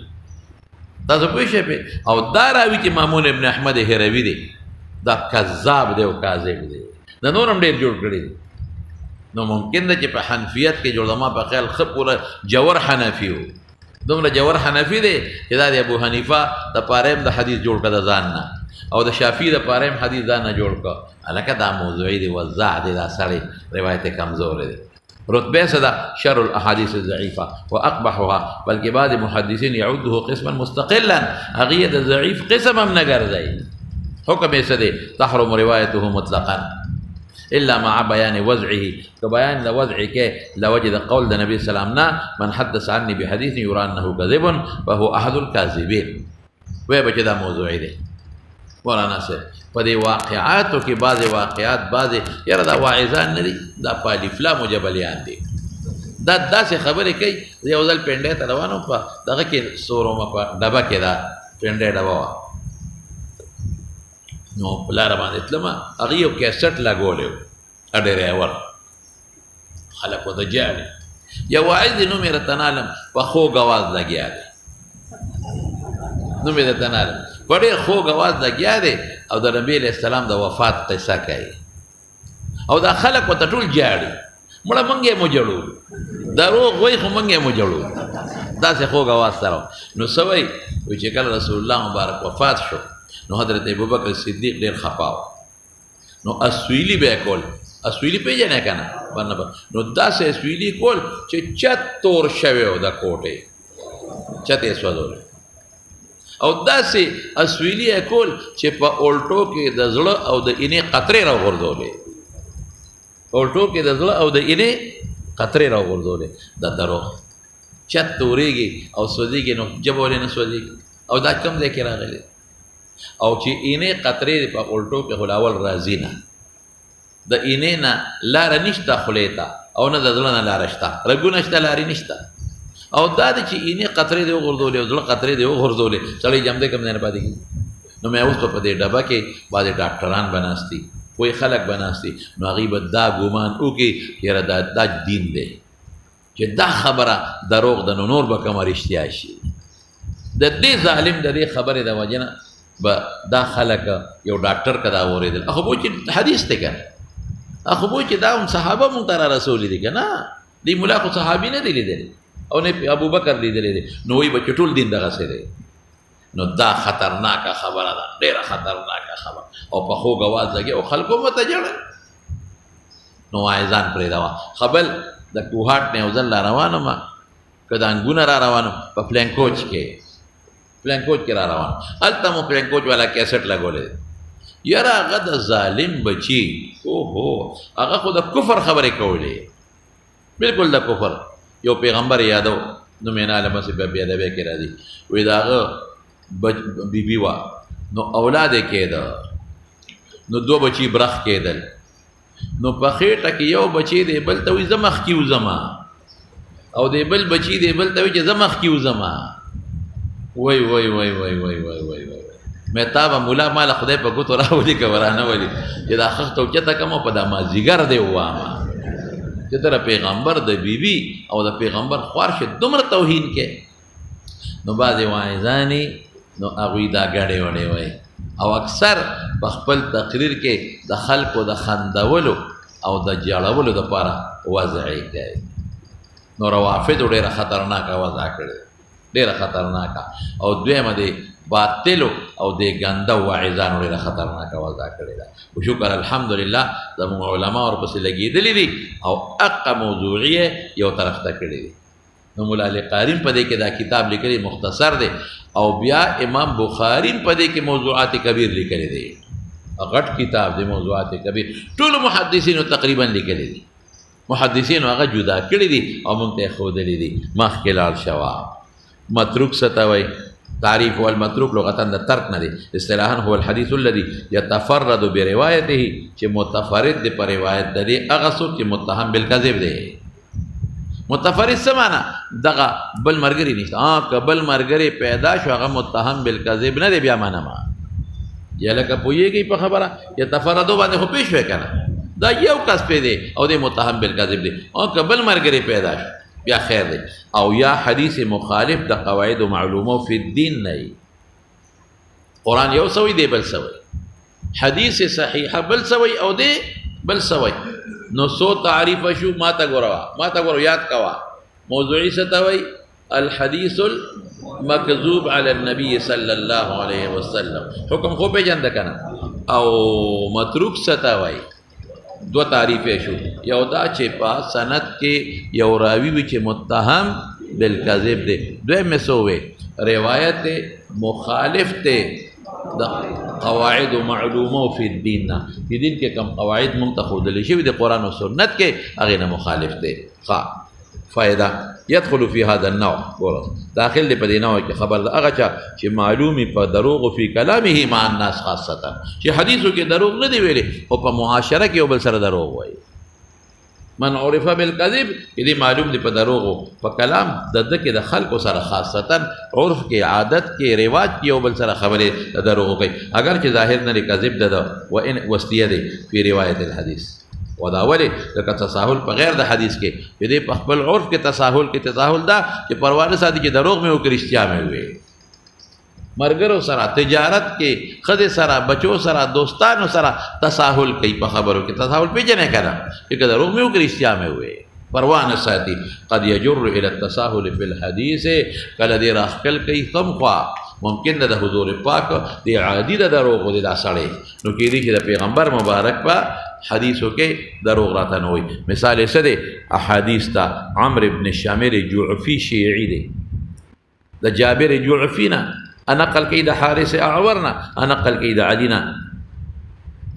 تاسو پوه شئ او دا راوي چې مامون ابن احمد هروي دی دا کذاب دی او کاذب دی دا نورم ډېر جوړ کړی دی نو ممکن ده چې په حنفیت کې جوړ ما په خیال ښه پوره جوور حنفي و دومره جوور حنفي دی چې دا د ابو حنیفه د پاره هم د حدیث جوړ کړه د ځان نه او د شافعي د پاره هم حدیث ځان نه جوړ کړه الکه دا موضوعي دی وضع دی دا سړی روایت کمزور دی رتبه صدا شر الاحاديث الضعيفه واقبحها، بلکہ بعض محدثین يعده قسما مستقلا، اغیت ضعیف قسم هم نگرځي. حکم یې څه دی؟ تحرم روایته مطلقا الا مع بيان وضعه، كبيان لوضع کې لوجد قول النبي صلى الله عليه وسلم من حدث عني بحديث يرى انه كذب فهو احد الكاذبين. وې بچ دا موضوع دی مولانا صاحب. په دې واقعاتو کې بعضې واقعات بعضې یاره دا واعظان نه دي، دا په الفلام و جبلیان دي. دا داسې خبرې کوي. یو ځل پنډۍ ته روان وم، په دغه کې سورومه په ډبه کې دا پنډۍ ډبه وه، نو په لاره باندې تلمه، هغې یو کیسټ لګولی و ډریور، خلک ورته جاړي. یو واعظ دی، نوم یې راته نه علم، په خوږ اواز لګیا دی، نوم یې راته نه علم، په ډېر خوږ اواز لګیا دی او د نبي علیه السلام د وفات قصه کوي او دا خلک ورته ټول جاړي. مړه موږ یې مو جړو، دروغ وایي خو موږ یې مو جړو، داسې خوږ اواز سره. نو څه وایي؟ وایي چې کله رسول الله مبارک وفات شو نو حضرت ابوبکر صدیق ډېر خفا و، نو اسویلي به یې کول. اسویلي پېژنې که نه؟ نو داسې اسویلي کول چې چت تور شوی و د کوټې، چت یې سوځولی، او داسې اسویلي یې کول چې په اولټو کې د زړه او د اینې قطرې راغورځولې، په اولټو کې د زړه او د اینې قطرې راغورځولې. دا دروغ. چت تورېږي او سوځېږي نو ژبه ولې نه سوځېږي؟ او دا کوم ځای کې راغلی؟ او چې اینې قطرې په اولټو کې خو اول راځي نه، د اینې نه لاره نشته خولې ته، او نه د زړه نه لاره شته، رګونه شته لارې نشته. او دا دی چې اینې قطرې دې وغورځولې او زړه قطرې دې وغورځولې، سړی جمدی کوم ځای نه پاتې کېږي. نو مې اوس په دې ډبه کې بعضې ډاکټران به ناست دي، کوئی خلک به ناست دي، نو هغوی به دا ګمان وکړي چې یاره دا دین دی، چې دا خبره دروغ ده، نو نور به کومه رښتیا شي. د دې ظالم د دې خبرې د وجې نه به دا خلک یو ډاکټر که دا اورېدل، خو بو چې حدیث دی که نه، خو بو چې دا هم صحابه مونږ ته را رسولي دي که نه، دې ملا خو صحابي نه دی لیدلی او نه ابوبکر لیدلی دی، نو وایي به چې ټول دین دغسې دی. نو دا خطرناکه خبره ده، ډېره خطرناکه خبره. او په خوږ اواز لګي او خلکو ورته ژړل. نو واعظان پرېږدوه. خبل د کوهاټ نه یو ځل را روان وم، که د انګونه را روان وم، په پلینکوچ کې را روان، هلته مو پلینکوچ والا کیسټ لګولی دی. یاره هغه د ظالم بچي، اوهو هغه خو د کفر خبرې کولې، بلکل د کفر. یو پیغمبر یادو، نوم یې نه علم، هسې په بېادبۍ کې راځي، وایي د هغه بیبي وه، نو اولاد یې کېده، نو دوه بچي برخ کېدل، نو په خېټه کې یو بچی دی بل ته وایي زه مخکې وځمه، او دی بل بچی دی بل ته وایي چې زه مخکې وځمه. وای وای وای وای وای وای وای وای مې تا به مولا ما له خدای په ګوتو راولي که ورانه ولي چې دا خښته اوچته کړم په دا مازدیګر دی ووامه چې ته د پیغمبر د بیبي او د پیغمبر خوار شې دومره توهین کې. نو بعضې واعظانې نو هغوی دا ګډې وډې وایي او اکثر په خپل تقریر کې د خلکو د خندولو او د جړولو دپاره وضعې کوي. نو روافضو ډېره خطرناکه وضع کړې، ډېره خطرناکه. او دویمه د باطلو او د ګنده واعظانو ډېره خطرناکه وضع کړې ده. خو شکر الحمدلله زموږ علما ورپسې لګېدلي دي او حقه موضوعي یو طرف ته کړې دي. نو مولا علی قاریم په دې کې دا کتاب لیکلی مختصر دی، او بیا امام بخاري په دې کې موضوعات کبیر لیکلی دی، غټ کتاب دی موضوعات کبیر. ټولو محدثینو تقریبا لیکلی دي، محدثینو هغه جدا کړي دي او موږ ته یې ښودلي دي. مخکې لاړ شوه. متروک څه ته وایي؟ تعریف والمتروک لغتا د ترک نه دی، اصطلاحا هو الحدیث الذي يتفرد بروايته چې متفرد دی په روایت د دې هغه څوک چې متهم بالکذب دی. متفرد څه معنا؟ دغه بل ملګري نشته. که بل ملګري پیدا شو هغه متهم بالکذب نه دی، بیا معنا ما یا لکه پوهېږئ په خبره یتفردو باندې خو پېښ شوی که نه، دا یو کس پې دی او دی متهم بالکذب دی. او که بل ملګري پیدا شو بیا خیر دی. او یا حدیث مخالف د قواعد و معلومو فی الدین نه وي. قرآن یو څه وایي دی بل څه وایي، حدیث صحیحه بل څه وایي او دی بل څه وایي. نو څو تعریفه شو؟ ما ته ګوره یاد کوه. موضوعي څه ته وایي؟ الحدیث المکذوب علی النبی صلی الله علیه وسلم، حکم خو پېژنده که نه. او متروک څه ته وایي؟ دو تعریفې شو یو دا چې په سند کې یو راوي وي چې متهم بالکذب دی دویم څه ووې روایت مخالف دی د قواعد معلومه فی الدین نه په دین کې کوم قواعد مونږ ته ښودلی شوي د قرآن او سنت کې هغې نه مخالف دی فائدہ يدخل في هذا النوع داخل دی په دې نوع کې خبر د هغه چا چې معلومي په دروغ فی کلامه مع الناس خاصتا چې حدیثو کې دروغ نه دی ویلي او په معاشره کې یو بل سره دروغ وایي من عرف بالکذب دې معلوم دی په دروغ په کلام د ده کې د خلکو سره خاصتا عرف کې عادت کې رواج کې یو بل سره خبرې د دروغ کوي اگر چې ظاهر نه کذب ده وان وسطیه دی فی روایت الحدیث ودا ولې لکه تساهل په غیر د حدیث کې چې دې په خپل عرف کې تساهل دا چې پروا نه ساتي چې دروغ مې وکړي رښتیا مې وي مرګرو سره تجارت کې ښځې سره بچو سره دوستانو سره تساهل کوي په خبرو کې تساهل پېژنې که نه چې دروغ مې وکړي رښتیا مې وي پروا نه ساتي قد یجر الى التساهل فی الحدیث کله دې راخکل کوي کم خوا ممکن ده د حضور پاک د عادي د دروغ د دا سړی نو کېدای چې د پیغمبر مبارک په حدیثو کې دروغ راته نه وایي مثال یې څه دی احادیث ته عمرو بن شامر جعفي شیعي دی د جابر جعفي نه نقل کوي د حارث اعور نه نقل کوي د علي نه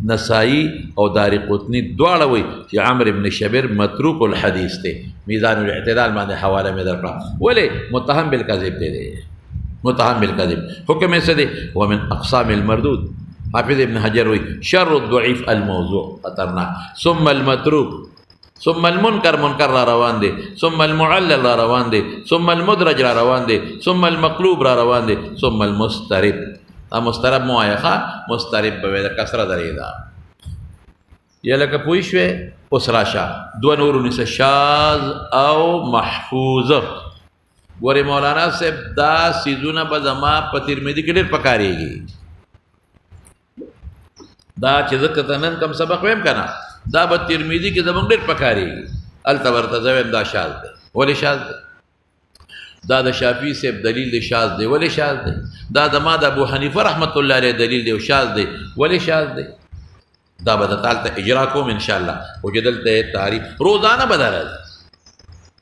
نسائی او دارقطني دواړه وایي چې عمرو بن شامر متروک الحدیث دی میزان الاعتدال باندې حواله مې درکړه ولې متهم بالکذب دی متهم بالكذب حكم سدي ومن أقسام المردود حافظ ابن حجر وي شر الضعيف الموضوع خطرنا ثم المتروك ثم المنكر منكر را روان دي ثم المعلل را روان دي ثم المدرج را روان دي ثم المقلوب را روان دي ثم المسترب مسترب موايخا مسترب بويدا كسر دريدا يلك پوشوه اسراشا دو نور نسا شاذ او محفوظ ګورې مولانا صاحب دا سیزونه به زما په ترمذي کې ډېر پکارېږي دا چې زه که نن کوم سبق ویم که نه دا به ترمذي کې زموږ ډېر پکارېږي هلته ورته زه وایم دا شاذ دی ولې شاذ دی دا د شافعي صاحب دلیل دی شاذ دی ولې شاذ دی دا زما د ابو حنیفه رحمت الله علیه دلیل دی او شاذ دی ولې شاذ دی دا به درته هلته اجرا کوم انشاءالله خو چې دلته تعریف روزانه به در راځي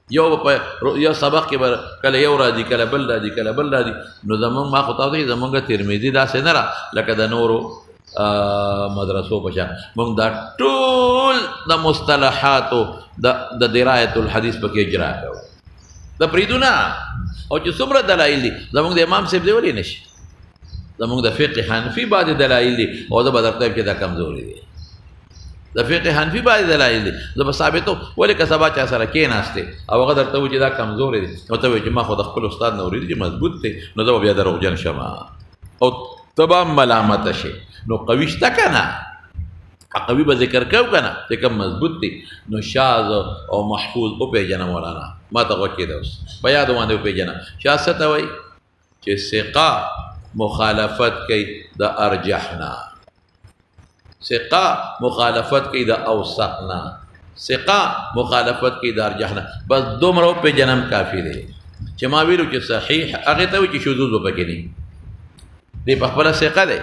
یو سبق کې کله یو راځي کله بل راځي کله بل راځي نو زمونږ ما خو تاسو ته زمونږ ترمذي داسې نه را لکه د نورو مدرسو په شان موږ دا ټول د مصطلحاتو د درایت الحدیث پکې اجرا کوو د پریدو نه او چې څومره دلایل دي زمونږ د امام صاحب دی ولې نشي زمونږ د فقه حنفي بعضې دلایل دي او زه به درته وایم چې دا کمزوري دي د فقه حنفي بعضې دلایل دي زه به ثابتوم ولې که سبا چا سره کېناستې او هغه درته وایي چې دا کمزورې دي نو ته وایي چې ما خو د خپل استاد نه اورېدي چې مضبوط دی نو زه به بیا دروغجن شم او ته به هم ملامته شې نو قوي شته که نه قوي به ذکر کوو که نه چې کوم مضبوط دی نو شاذ او محفوظ وپېژنه مولانا ما ته غوږ کېده اوس په یادو باندې وپېژنه شاذ څه ته وایي چې ثقه مخالفت کوي د ارجح نه ثقه مخالفت کوي د اوثق نه ثقه مخالفت کوي د ارجح نه بس دومره وپېژنم کافي دی چې ما ویلو چې صحیح هغې ته وایي چې شذوذ به پکې نه دی په خپله ثقه دی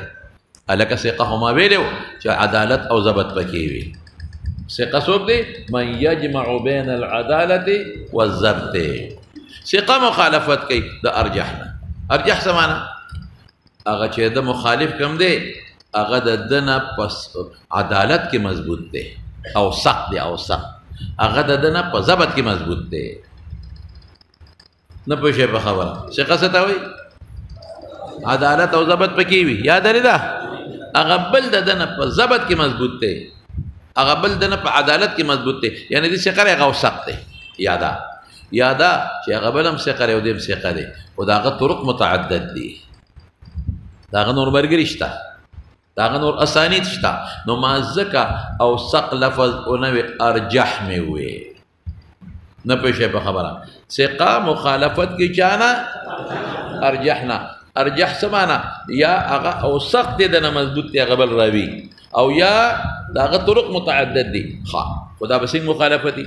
هلکه ثقه خو ما ویلی و چې عدالت او ضبط پکې وي ثقه څوک دی من یجمع بین العدالت والضبط ثقه مخالفت کوي د ارجح نه ارجح څه معنی هغه چې د مخالف کم دی هغه د ده نه پس عدالت کې مضبوط دی اوثق دی اوثق هغه د ده نه په ضبط کې مضبوط دی نه پوه شئ په خبره ثقه څه ته وایي عدالت او ضبط پکې وي یاد لري دا هغه بل د ده نه په ضبط کې مضبوط دی هغه بل د نه په عدالت کې مضبوط دی یعنی دې ثقه هغه اوثق دی یادا چې هغه بل هم ثقه دی او دې هم ثقه دی خو د هغه طرق متعدد دي د هغه نور ملګري شته د هغه نور اسانید شته نو ما ځکه اوثق لفظ ونه وي ارجح مې وې نه پوه شئ په خبره ثقه مخالفت کې چا نه ارجح نه ارجح څه معنی یا هغه اوثق دی د نه مضبوط دی هغه بل راوي او یا د هغه طرق متعدد دي ښه خو دا به څنګه مخالفت دي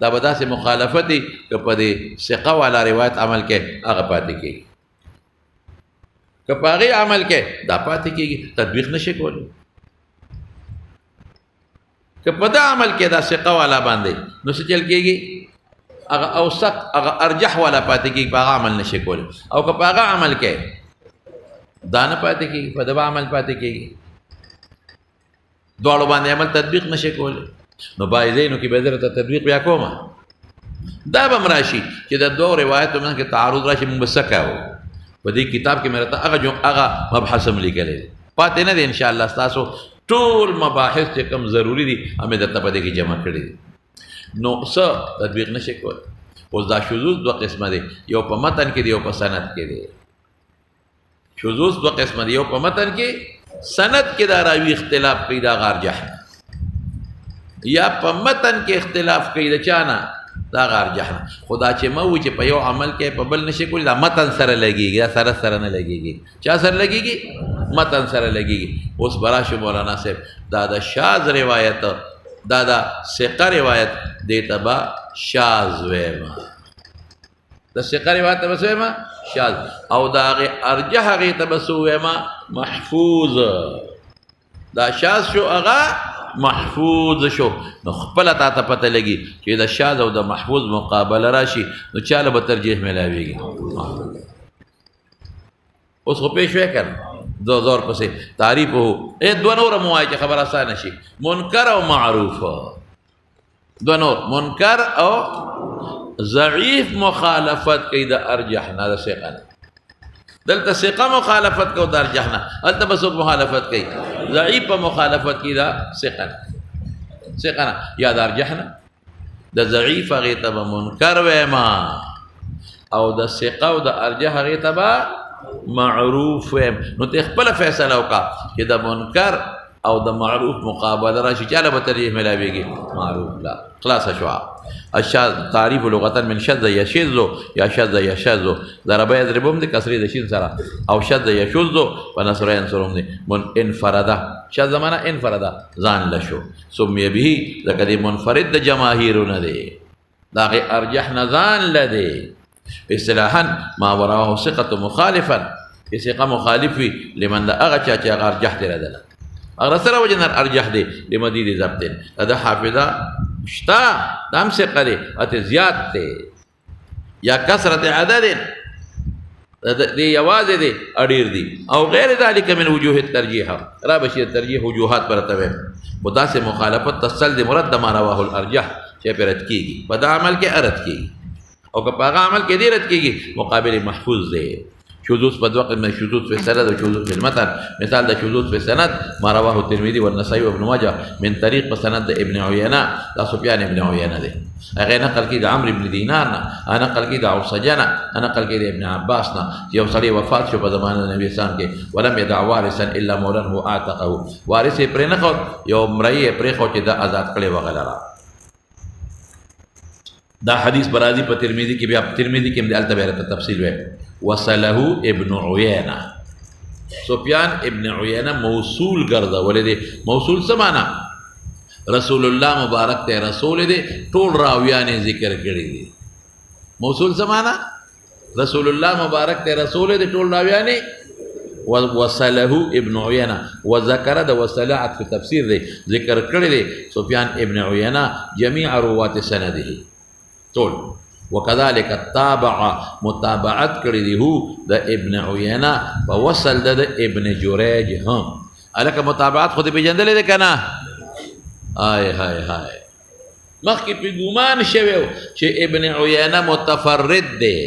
دا به داسې مخالفت دي که په دې ثقه والا روایت عمل کې هغه پاتې کېږي که په هغې عمل کې دا پاتې کېږي تطبیق نشي کولی که په دا عمل کې دا ثقه والا باندې نو څه چل کېږي هغه اوثق هغه ارجح والا پاتې کېږي په هغه عمل نشي کولی او که په هغه عمل کې دا نه پاتې کېږي په دغه عمل پاتې کېږي دواړو باندې عمل تطبیق نشي کولی نو بایزینو کې به درته تطبیق بیا کومه دا به راشي چې د دوه روایتو منځ کې تعارض راشي موږ به څه کوو په دې کتاب کې مې راته هغه مبحث هم لیکلی دی پاتې نه دی انشاءالله ستاسو ټول مباحث چې کوم ضروري دي همې درته په دې کې جمع کړي دي نو څه تطبیق نشي کولی اوس دا شذوذ دوه قسمه دی یو په متن کې دی یو په سند کې دی شذوذ دوه قسمه دی یو په متن کې سند کې دا راوي اختلاف کوي دا ارجح یا په متن کې اختلاف کوي د چانه دا ارجح خدا چې مو چې په یو عمل کې په بل نشي کولی دا متن سره لګيږي دا سره نه لګيږي چا سره لګيږي متن سره لګيږي اوس براشه مولانا صاحب دا د شاذ روایت دا ثقه روایت دیتا با شاذ ویما د ثقه روایت به ویما شاذ او دا ارجح غي تبسو ویما محفوظ دا شاذ شو هغه محفوظ شو نو خپل تا ته پته لګي چې دا شاذ او د محفوظ مقابله راشي نو چاله به ترجیح ملاويږي اوس خو پېښ وکړ دو زور پسې تعریف هو دو نور موای چې خبر آسان شي منکر او معروف دو نور منکر او ضعیف مخالفت کوي د ارجح نه د ثقه نه دلته ثقه مخالفت کوي د ارجح نه هلته بس مخالفت کوي ضعیف مخالفت کوي د ثقه نه یا د ارجح نه د ضعیف هغې ته به منکر ویما او د ثقه او د ارجح هغې ته به معروف ویم نو ته خپل فیصله وکړه چې د منکر او د معروف مقابله راشي چاله به ترجیح ملاويږي معروف لا خلاص شو الشاذ تعریف لغتا من شذ یشذ یا شذ یشذ ضرب یضربهم د کسری د شین سره او شذ یشذ ونصر ينصرهم من انفرد شذ معنا انفرد ځان لشو سمي به ذکر منفرد د جماهیر نه دی دا ارجح نزان لدی اصطلاحا ما وراه ثقه مخالفا ثقه مخالف لمن دا هغه چا چې هغه ارجح دی ردل هغه سره وجه ارجح دی لمدید ضبط دا حافظه شتا دام ثقه دی اته زیات دی یا کثرت عدد دی یوازې دی اډیر دی او غیر ذلك من وجوه الترجيح را بشي الترجيح وجوهات پرته مداسه مخالفت تصل دی مرد ما رواه الارجح چې پرت کیږي په دا عمل کې ارت کیږي او که په هغه عمل کې دیرت کېږي مقابل محفوظ دی شذوذ په دوه قسمه شذوذ في السند او شذوذ في المتن مثال د شذوذ في السند ما رواه الترمذي والنسائي وابن ماجه من طريق سند ابن عيينة دا سفيان ابن عيينة دی هغه نقل کړي د عمرو ابن دینار نه انا نقل کړي د اوسجنه انا نقل کړي د ابن عباس نه یو سړی وفات شو په زمانه نبی اسلام کې ولم يدع وارثا الا مولاه اعتقه وارث یې پرې نه خو یو مړی یې پرې خو چې د آزاد کړي وغیرہ دا حدیث برازی په ترمذی کې بیا ترمذی کې هم دلته به تفصیل وي وصله ابن عيينة سفيان ابن عيينة موصول ګرځا ولې موصول څه معنا رسول الله مبارک ته رسول دې ټول راویان ذکر کړی دي موصول څه معنا رسول الله مبارک ته رسول دې ټول راویان وصله ابن عيينة وذكر د وصلات په تفسیر دې ذکر کړی دي سفيان ابن عيينة جميع روات سنده طول وكذلك تابع متابعت کړی دی هو د ابن عيينة فوصل د ابن جريج هم الک متابعت خو دې پیژندلې ده کنه هاي مخکې په ګومان شوی چې ابن عيينة متفرد دی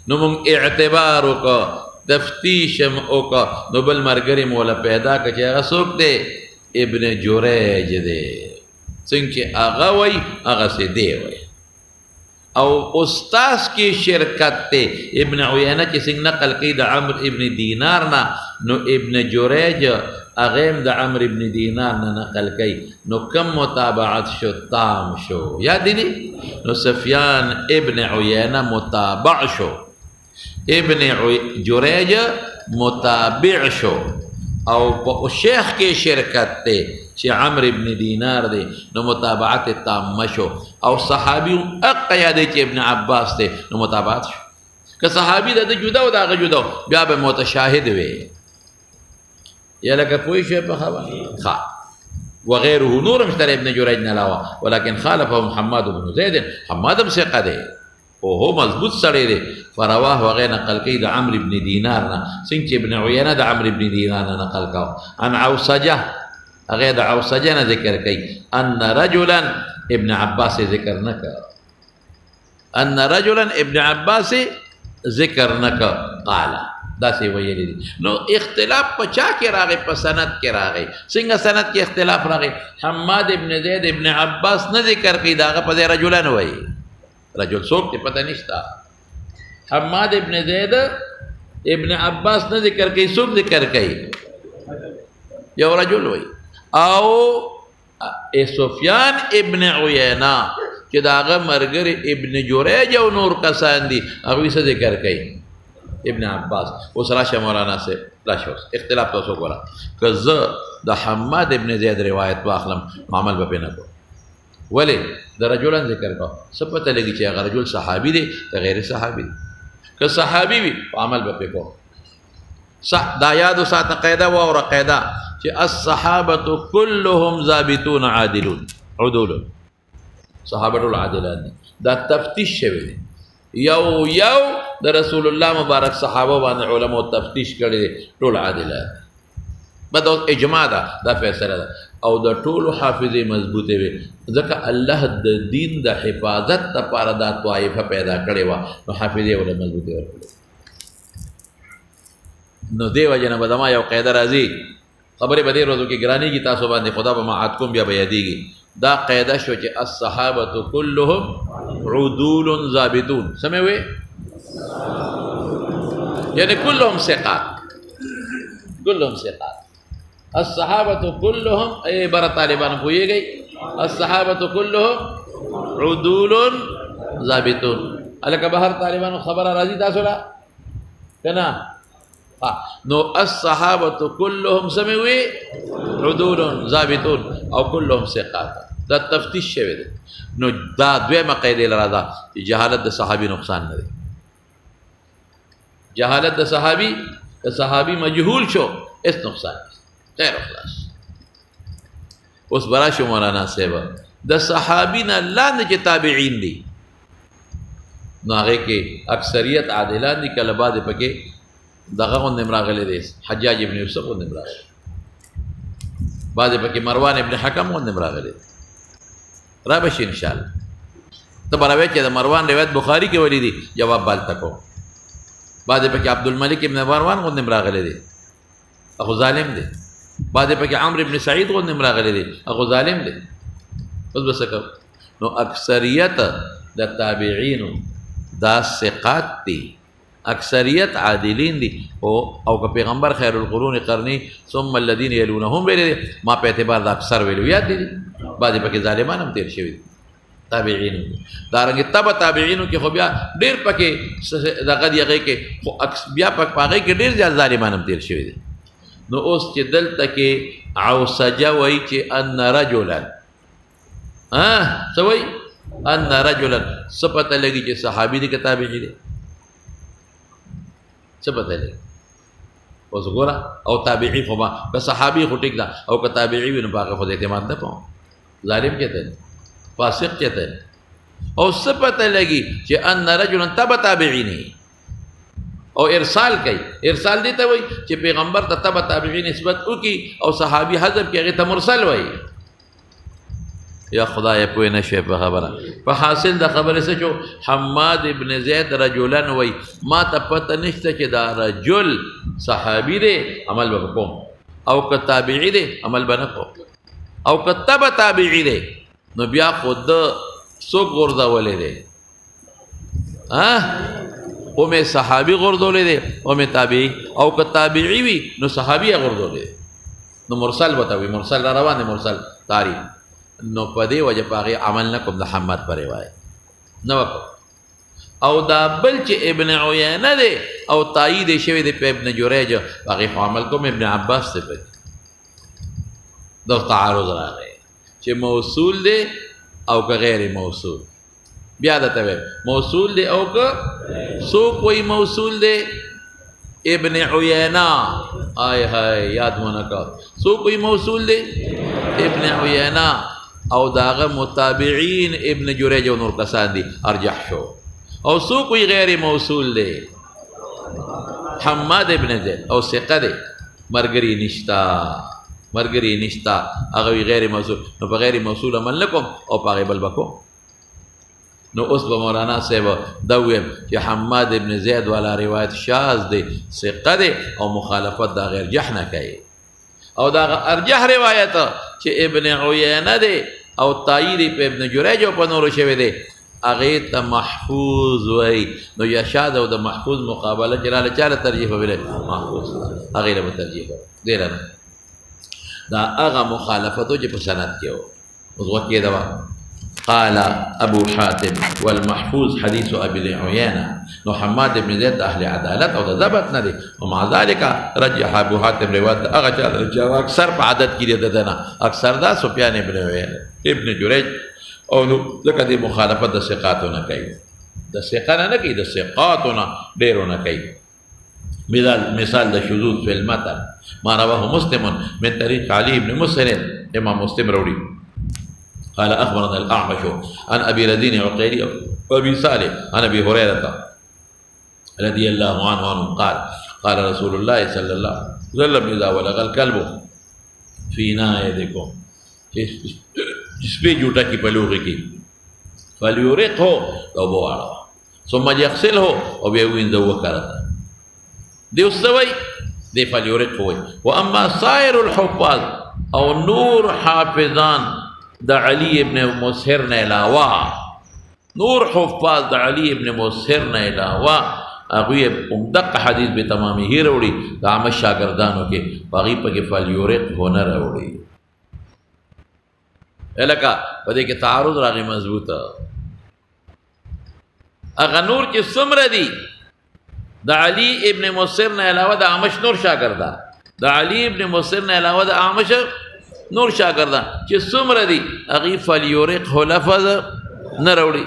نو موږ اعتبار وکړو تفتیش وکړو نو بل مرګري مولا پیدا کړ چې هغه څوک دی ابن جريج دی څنګه هغه وای هغه سي دی وای او استاذ کی شرکت تے ابن عیینہ کی سنگ نقل کی دا عمر ابن دینار نا نو ابن جریج اغیم دا عمر ابن دینار نا نقل کی نو کم متابعت شو تام شو یاد دی نو سفیان ابن عیینہ متابع شو ابن جریج متابع شو او پا شیخ کی شرکت تے چې عمر ابن دینار دی نو متابعت تام شو او صحابی اقا یادی چې ابن عباس دی نو متابعت شو که صحابی دا جدا و دا جدا بیا به متشاهد وی یا لکه پوی شو په خبر وغيره نور مشتري ابن جريج نلاوه ولكن خالفه حماد بن زيد حماد ثقه ده وهو مضبوط سړی دی فرواه وغیر نقل کوي د عمرو بن دینار نه څنګه چې ابن عیینه د عمرو بن دینار نه نقل کاو عن عوسجه هغه د عوسجه نه ذکر کوي ان رجلا ابن عباس ذکر نکړ ان رجلا ابن عباس ذکر نکړ قال دا سی ویلی دي نو اختلاف په چا کې راغی په سند کې راغی څنګه سند کې اختلاف راغی حماد ابن زید ابن عباس نه ذکر کوي داغه په رجلان وایي رجل څوک ته پته نشتا حماد ابن زید ابن عباس نه ذکر کوي څوک ذکر کوي یو رجل وایي او سفیان ابن عیینه چې داغه مرګري ابن جریج او نور کسان دي هغه څه ذکر کوي ابن عباس اوس راشه مولانا سے راشه اختلاف تاسو ګورئ که زه د حماد ابن زید روایت واخلم عمل به نه کوم ولی د رجلان ذکر کو څه پته لګي چې هغه رجل صحابي دی که غیر صحابي دی که صحابي وي عمل به کو دا یاد ساته قاعده و او قاعده چې الصحابه كلهم ضابطون عادلون عدول صحابه العادلان دا تفتیش شوی دی یو د رسول الله مبارک صحابه باندې علماء تفتیش کړي ټول عادلان بدو اجماع دا فیصله ده او د ټولو حافظې مضبوطه وي ځکه الله د دین د حفاظت لپاره دا طائفه پیدا کړې وه نو حافظې ورته مضبوطې ورکړې نو دې وجه نه به زما یو قاعده راځي خبرې به دې ورځو کې ګرانېږي تاسو باندې خدا به معاد کوم بیا به یادېږي دا قاعده شو چې الصحابة كلهم عدول ضابطون سمې وې یعنی كلهم ثقات كلهم ثقات الصحابة كلهم اي بر طالبان پوئیږي الصحابة كلهم عدول ضابطون الکه بهر طالبان خبر راځي تاسو لا کنه نو الصحابة كلهم سموي عدول ضابطون او كلهم ثقات دا تفتیش شوی دی نو دا دویمه قاعده لرا چې جهالت د صحابي نقصان نه دی جهالت د صحابي مجهول شو اس نقصان خیر اخلاص اوس برا شو مولانا صاحب د صحابین لاندې چې تابعین دي نو هغه کې اکثریت عادلان دي کله بعد پکې دغه غوندې راغلي دي حجاج ابن یوسف غوندې راغلي بعد پکې مروان ابن حکم غوندې راغلي را بشي ان شاء الله ته براوي چې د مروان روایت بخاری کې ولې دي جواب بال تکو بعد پکې عبد الملک ابن مروان غوندې راغلي دي اخو ظالم دي بعد پکې عمرو ابن سعید غوندې راغلي دي اخو ظالم دي اوس بس کو نو اکثریت د تابعین دا ثقات دي اکثریت عادلین دي او که پیغمبر خیر القرون قرنی ثم الذين يلونهم ویل ما په اعتبار د اکثر ویلو یاد دي بعد پکې ظالمان هم تیر شوی تابعین دارنګه تابعینو کې خو بیا ډیر پکې دغه دیږي کې خو بیا پکې کې ډیر ځل ظالمان هم تیر شوی دي نو اوس چې دلته کې عوسجه وایي چې ان رجلا سوي ان رجلا سپته لګي چې صحابي دي که تابعي دي سپته لګي اوس ګوره او تابعي خو ما که صحابي خو ټیک ده او که تابعي وي نو باغه خو د اعتماد نه پاو ظالم کېته فاسق کېته او سپته لګي چې ان رجلا تابعي نه او ارسال کوي ارسال دي ته وایي چې پیغمبر ته تابعي نسبت وکي او صحابي حذف کې هغه ته مرسل وایي یا خدای پوه نشي په خبره په حاصل د خبره څه شو حماد ابن زید رجلن وایي ما ته پته نشته چې دا رجل صحابي دی عمل وکوم او که تابعي دی عمل به نه کوم او که تابعي دی نو بیا خود څوک غورځولی دی او مې صحابي غورځولی دی او مې تابعي او که تابعي وي نو صحابي یې غورځولی دی نو مرسل به ته وي مرسل را روان دی مرسل تعریف نو په دې وجه په هغې عمل نه کوم د حماد په روایت نه وکړو او دا بل چې ابن عیینه دی او تایید یې شوی دی په ابن جریج په هغې خو عمل کوم ابن عباس دی پکې دا تعارض راغی چې موصول دی او که غیر موصول بیا درته وایم موصول دی او که څوک وایي موصول دی ابن عیینہ آئے ہائے یاد ہونا کا سو کوئی موصول دے ابن عیینہ او داغ متابعین ابن جریج و نور کسان دی ارجح شو او سو کوئی غیر موصول دے حماد ابن زید او ثقہ دے مرگری نشتا اغوی غیر موصول نو پا غیر موصول عمل لکم او پا غیبل بکم نو اس با مولانا صاحب دویم کہ حماد ابن زید والا روایت شاذ دے ثقہ دے او مخالفت دا غیر جح نہ کئے او دا ارجح روایت کہ ابن عیینہ دے او تایید پہ ابن جریج او پا نورو شوی دے اغیت محفوظ وی نو یا شاذ او دا محفوظ مقابلہ چلال چال ترجیح بلے محفوظ اغیل بترجیح دے لنا دا اغا مخالفتو جب سند کیو اس وقت یہ دوا قال ابو حاتم والمحفوظ حديث ابي العيانة نو حماد بن زيد اهل عدالت او ضبط ندي ومع ذلك رجح ابو حاتم روايت اغا اكثر عدد کی ددنا اکثر دا سفيان بن عيانة ابن جريج او نو ذکر دی مخالفت د ثقاتنا کوي د ثقانا نه کوي د ثقاتنا ډیرونه کوي مثال د شذوذ فی المتن ما رواه مسلم من طريق علي بن مسلم امام مسلم روڑی قال أخبرنا الأعمش عن أبي لذين عقيلي وأبي صالح عن أبي هريرة رضي الله عنه قال قال رسول الله صلى الله عليه وسلم إذا ولغ الكلب في نائدكم جس پہ جوٹا کی پلوغی کی فلیورق ہو تو وہ آڑا ثم یغسل ہو اور بیوین دو کرتا دے اس سوئی دے فلیورق ہوئی وَأَمَّا سَائِرُ الْحُفَّاظ او نور حافظان دا علی ابن مسہر نے علاوہ نور حفاظ دا علی ابن مسہر نے علاوہ اگوی امدق حدیث بے تمامی ہی روڑی دا عمد شاگردانوں کے باغی پا کے فالیورق ہونا روڑی لکا پدے کے تعارض راغی مضبوطا اگا نور کی سمر دی دا علی ابن مسہر نے علاوہ دا عمش نور شاگردہ دا علی ابن مسہر نے علاوہ دا عمش نور شاگردان چه سمر دی اغی فلیورق ہو لفظ نروڑی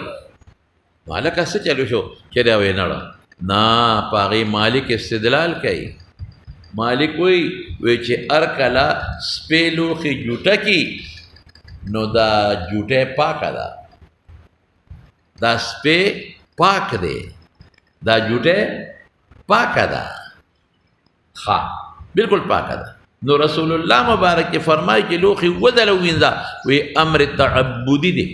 مالکہ سے چلو شو چلے ہوئے نڑا نا پاغی مالک استدلال کئی مالک وی چه ارکلا سپیلو خی جوٹا کی نو دا جوٹے پاکا دا سپے پاک دے دا جوٹے پاکا دا خواہ بالکل پاکا دا نو رسول اللہ مبارک کے فرمائی کہ لوخی ودلو وینزا وی امر تعبدی دے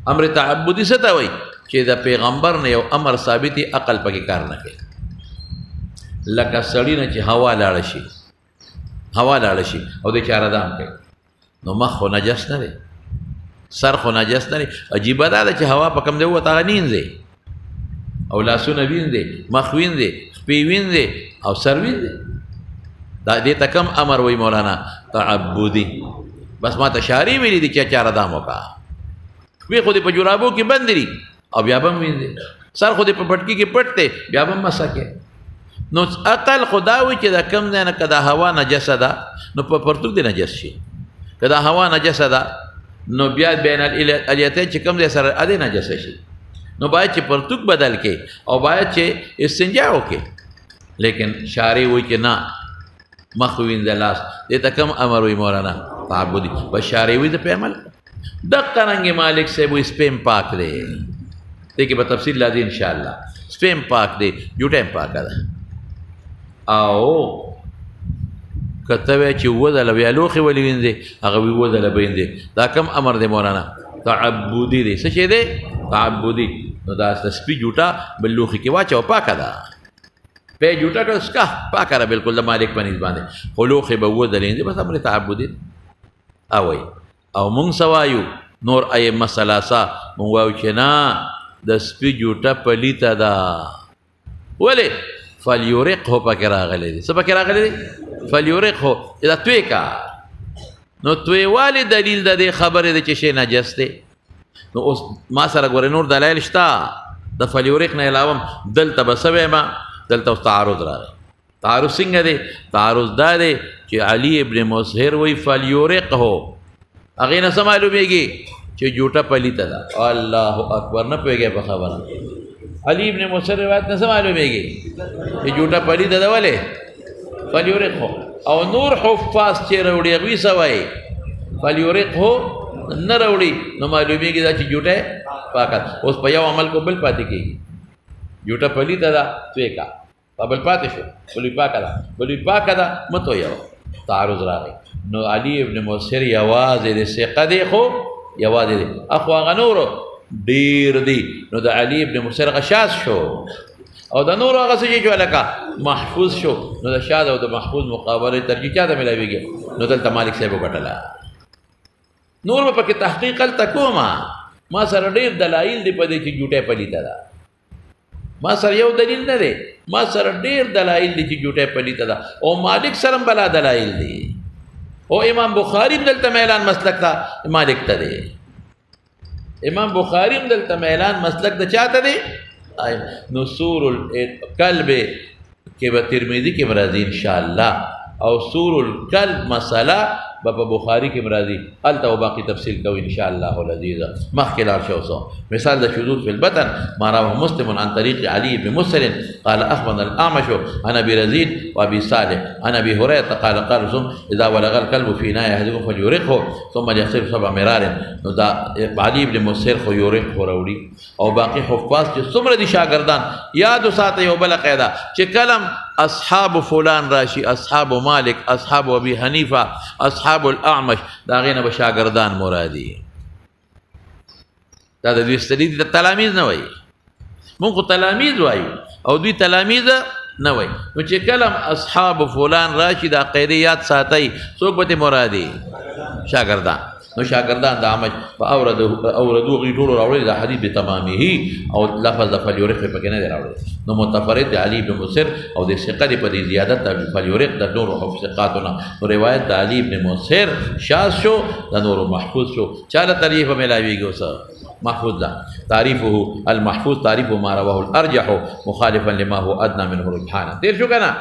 امر تعبدی ستا وی کہ دا پیغمبر نے یو امر ثابتی عقل پاکی کار نکے لکا سڑی نا چی ہوا لارشی او دے چارہ دام کے نو مخ خو نجس نہ دے سر خو نجس نہ دے عجیبہ دا چی ہوا پا کم دے ہوا تا نین دے او لاسو نوین دے مخ وین دے خپی وین دے او سر وین دے دا دیتا کم امر وی مولانا تعبدی بس ما تشاری ویلی دی کیا چارہ داموں کا وی خودی پا جرابوں کی بندری او بیابم وین دے سر خودی پا پٹکی کی پٹتے بیابم مسا کے نو اقل خداوی چی دا کم دینا کدا ہوا نجس دا نو پا پرتوک دی نجس شی کدا ہوا نجس دا نو بیاد بین الیتین چی کم دے سر ادے نجس شی نو باید چی پرتوک بدل کے او باید چی استنجاو کے لیکن شاری ہوئی چی نا مخوین دلاس دیتا کم امر وی مولانا تعبدی بس شاری ہوئی دا پہ عمل دقا رنگ مالک سے وہ سپیم پاک دے دیکھیں بتفصیل لازی انشاءاللہ سپیم پاک دے جوٹیم پاک دا آو کتوے چی وزا لبیا لوخی ولی وین دے اگوی وزا لبین دے دا کم امر دے مولانا تعبدی دے سچے دے تعبدی نو دا سپی جوٹا بلوخی کی واچا و پاکا دا پہ جوٹا تو اس کا پاکا رہا بالکل دا مالک پنیز باندے خلوخی بوود دلین دے بس امر تعبدی آوئی او مونگ سوایو نور ای مسئلہ سا مونگواو چنا دا سپی جوٹا پلیتا دا ولی فلیورق ہو پاکی راغلے دی سب پاکی راغلے دی فلیورق ہو دا توی کا نو توی والی دلیل دا دے خبر دے چشے نجس دے نو اس ما سر گوری نور دلائل شتا دا فلیورق نا علاوام دلتا بسوے ما دلتا اس تعارض راغلے تعارض سنگا دے تعارض دا دے چی علی ابن مسہر وی فلیورق ہو اگینا سمالو بیگی چی جوٹا پلیتا دا اللہ اکبر نا پوئے گیا پا خبر علی ابن موسر روایت نه معلومیږي چې جوټه پلي ده ولې فلیورقه او نور حفاظ چې راوړي هغوی څه وایي فلیورقه نه راوړي نو معلومیږي دا چې جوټه پاکه اوس په یو عمل کو بل پاتې کېږي جوټه پلي ده توی کا په بل پاتې شو بلوی پاکه ده متو یو تعارض راغی نو علی ابن موسر یوازې د ثقه دی خو یوازې دی اخو هغه نورو ډېر دي نو د علي ابن موسر هغه شاذ شو او د نورو هغه څه چې لکه محفوظ شو نو د شاذ او د محفوظ مقابله ترجیح چا ته ملاویږي نو دلته مالک صاحب وګټله نور به پکې تحقیق هلته کومه ما سره ډېر دلایل دي په دې چې جوټه پلیته ده ما سره یو دلیل نه دی ما سره ډېر دلایل دي چې جوټه پلیته ده او مالک سره بلا دلایل دي او امام بخاری دلته میلان مسلک ته مالک ته دی امام بخاری دلته میلان مسلک د چاته دی نصور القلب کې به ترمذی کې مرادي ان شاء الله او سور القلب مسله په بخاری کې مرادي الته او باقي تفصیل کوي ان شاء الله العزيز مخکې لار شو مثال د شذوذ في البطن ما رواه مسلم عن طريق علي بن مسلم قال اخبرنا الاعمش عن ابي رزين وابي صالح عن ابي هريره قال قال رسول اذا ولغ الكلب في ناء احدكم فليرقه ثم ليغسل 7 مرار نو دا علي بن مسلم خو يرقه راوړي او باقي حفاظ چې څومره دي شاګردان یاد ساته یو بل قاعده چې کلم اصحاب فلان راشي اصحاب مالک اصحاب ابي حنيفه اصحاب الاعمش دا غینه به شاګردان مرادي دا د دوی ستدي د تلاميذ نه وای مونږ تلاميذ وایو او دوی تلاميذ نه وای نو چې کلم اصحاب فلان راشي دا قاعده یاد ساتي څوک به مرادي شاګردان نو شاګردان د اعمش اوردو غي ټول راوړي دا حدیث به تمامه او لفظ فلیورق په کې نه راوړي نو متفرد علي بن مسر او د ثقه په دې زیادت د فلیورق د نور او ثقاتنا روایت د علي بن مسر شاذ شو د نور محفوظ شو چاله تعریف ملاویږي اوس محفوظ ده تعریفه المحفوظ تعریف ما رواه الارجح مخالفا لما هو ادنى منه رجحانا تیر شو کنه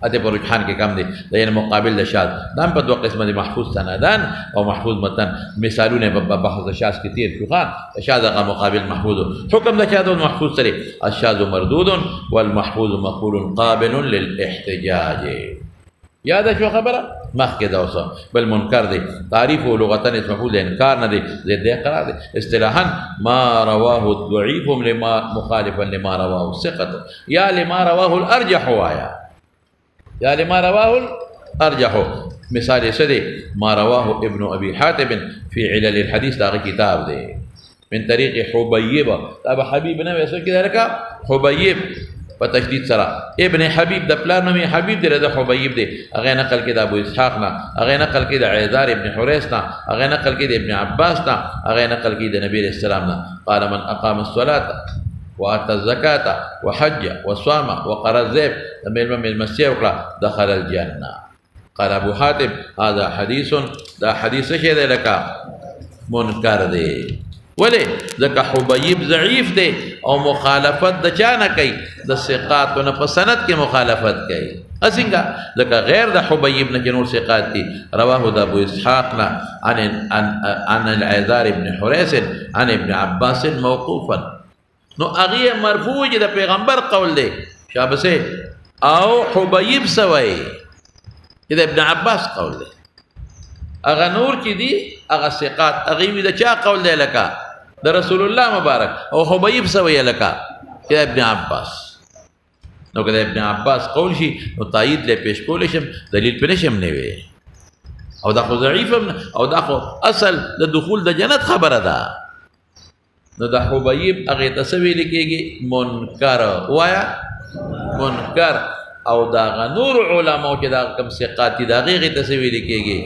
اته پر رجحان کې کم دي د یعنی مقابل د شاذ دام په دوه قسمه دي محفوظ سندان او محفوظ متن مثالونه په بحث شاذ کې تیر شو خان شاذ هغه مقابل محفوظ حکم د شاذ او محفوظ سره الشاذ مردود والمحفوظ مقبول قابل للاحتجاج یاد شو خبره مخکې دا اوسه بل منکر دی تعریف او لغتن محفوظ انکار نه دی زید قرار دی اصطلاحا ما رواه الضعيف لما مخالفا لما رواه الثقه یا لما رواه الارجح وایا یا لما رواه الارجح مثال سدي ما رواه ابن ابي حاتم في علل الحديث دا کتاب دی من طريق حبيب ابو حبيب نه وسو کې درکا حبيب په تشدید سره ابن حبيب د پلان نومي حبيب دی د حبيب دی هغه نقل کې د ابو اسحاق نه هغه نقل کې د عيدار ابن حريث نه هغه نقل کې د ابن عباس نه هغه نقل کې د نبی رسول الله نه قال من اقام الصلاه واتى الزكاه وحج وصام وقرأ الذئب من المسيح دخل الجنه قال ابو حاتم هذا حديث دا حديث شيء لك منکر دی ولی ځکه حبیب ضعیف دی او مخالفت د چا نه کوي د ثقاتو نه په سند کې مخالفت کوي څنګه ځکه غیر د حبیب نه نور ثقات دي رواه د ابو اسحاق نه عن العذار ابن حريث عن ابن عباس موقوفا نو هغه مرفوع د پیغمبر قول دی شابسه او حبیب سوی د ابن عباس قول دی اغه نور چې دي اغه ثقات اغه وی د چا قول دی لکه د رسول الله مبارک او حبیب سوی لکه ابن عباس نو کله ابن عباس قول شي نو تایید له پیش کول شم دلیل پر نشم نه وي او دا خو ضعیف او دا خو اصل د دخول د جنت خبره ده نو د حبیب هغه تسوی لیکيږي منکر وایا منکر او دا نور علماء چې دا کم ثقات دي دا غیغه تسوی لیکيږي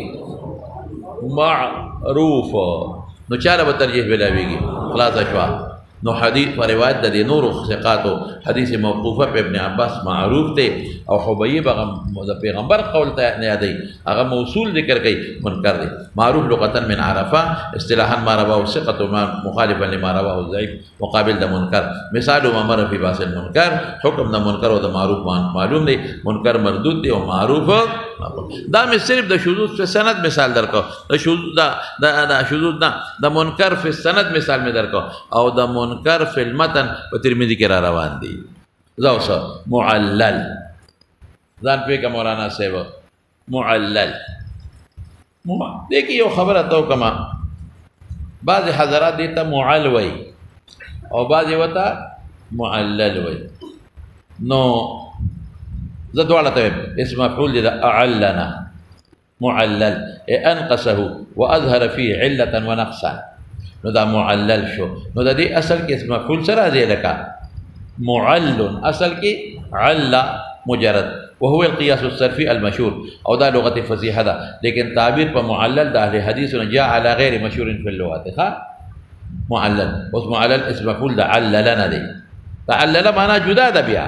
معروف نو چاله به ترجیح بلاویږي خلاص شو نو حدیث و روایت د نور ثقاتو حدیث موقوفه په ابن عباس معروف دی او حبیب هغه د پیغمبر قول ته نه دی هغه موصول ذکر کوي منکر دی معروف لغتا من عرفه اصطلاحا ما رواه ثقه مخالفا لما رواه الضعيف مقابل د منکر مثال ما مر فی باس المنکر حکم د منکر او د معروف معلوم دی منکر مردود دی او معروف دا مې صرف د شذوذ په سند مثال درکو د شذوذ دا شذوذ نه د منکر په سند مثال مې درکو او د منکر په المتن په ترمذی کې را روان دي زوسه معلل ځان په کوم مولانا صاحب معلل دیکھیے یو خبره تو کما بعض حضرات دیتا معل وی او بعض وتا معلل وی نو زدواله ته اسم مفعول دي اعلنا معلل انقصه واظهر فيه عله ونقصا نو دا معلل شو نو دا دي اصل کې اسم مفعول سره دی لکه معل اصل کې عل مجرد وهو القياس الصرفي المشهور او دا لغه فصیحه ده لیکن تعبیر په معلل د اهل حدیث نه جاء على غیر مشهور في اللغات ها معلل اوس معلل اسم مفعول ده عللنا دي تعلل معنا جدا ده بیا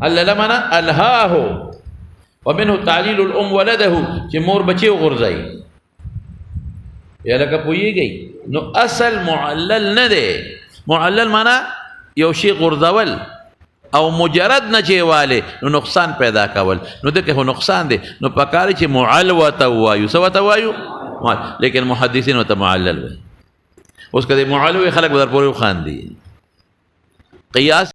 علل معنا الهاه ومنه تعليل الام ولده چې مور بچي غرزي یا لکه پويږي نو اصل معلل نه ده معلل معنا یو شی غرزول او مجرد نه چېواله نو نقصان پیدا کول نو دغه نقصان دی نو پکاري چې معل وتوایو سو وتوایو لیکن محدثین وت معلل وي اوس کله معل وي خلک بدر پورې خان دي قیاس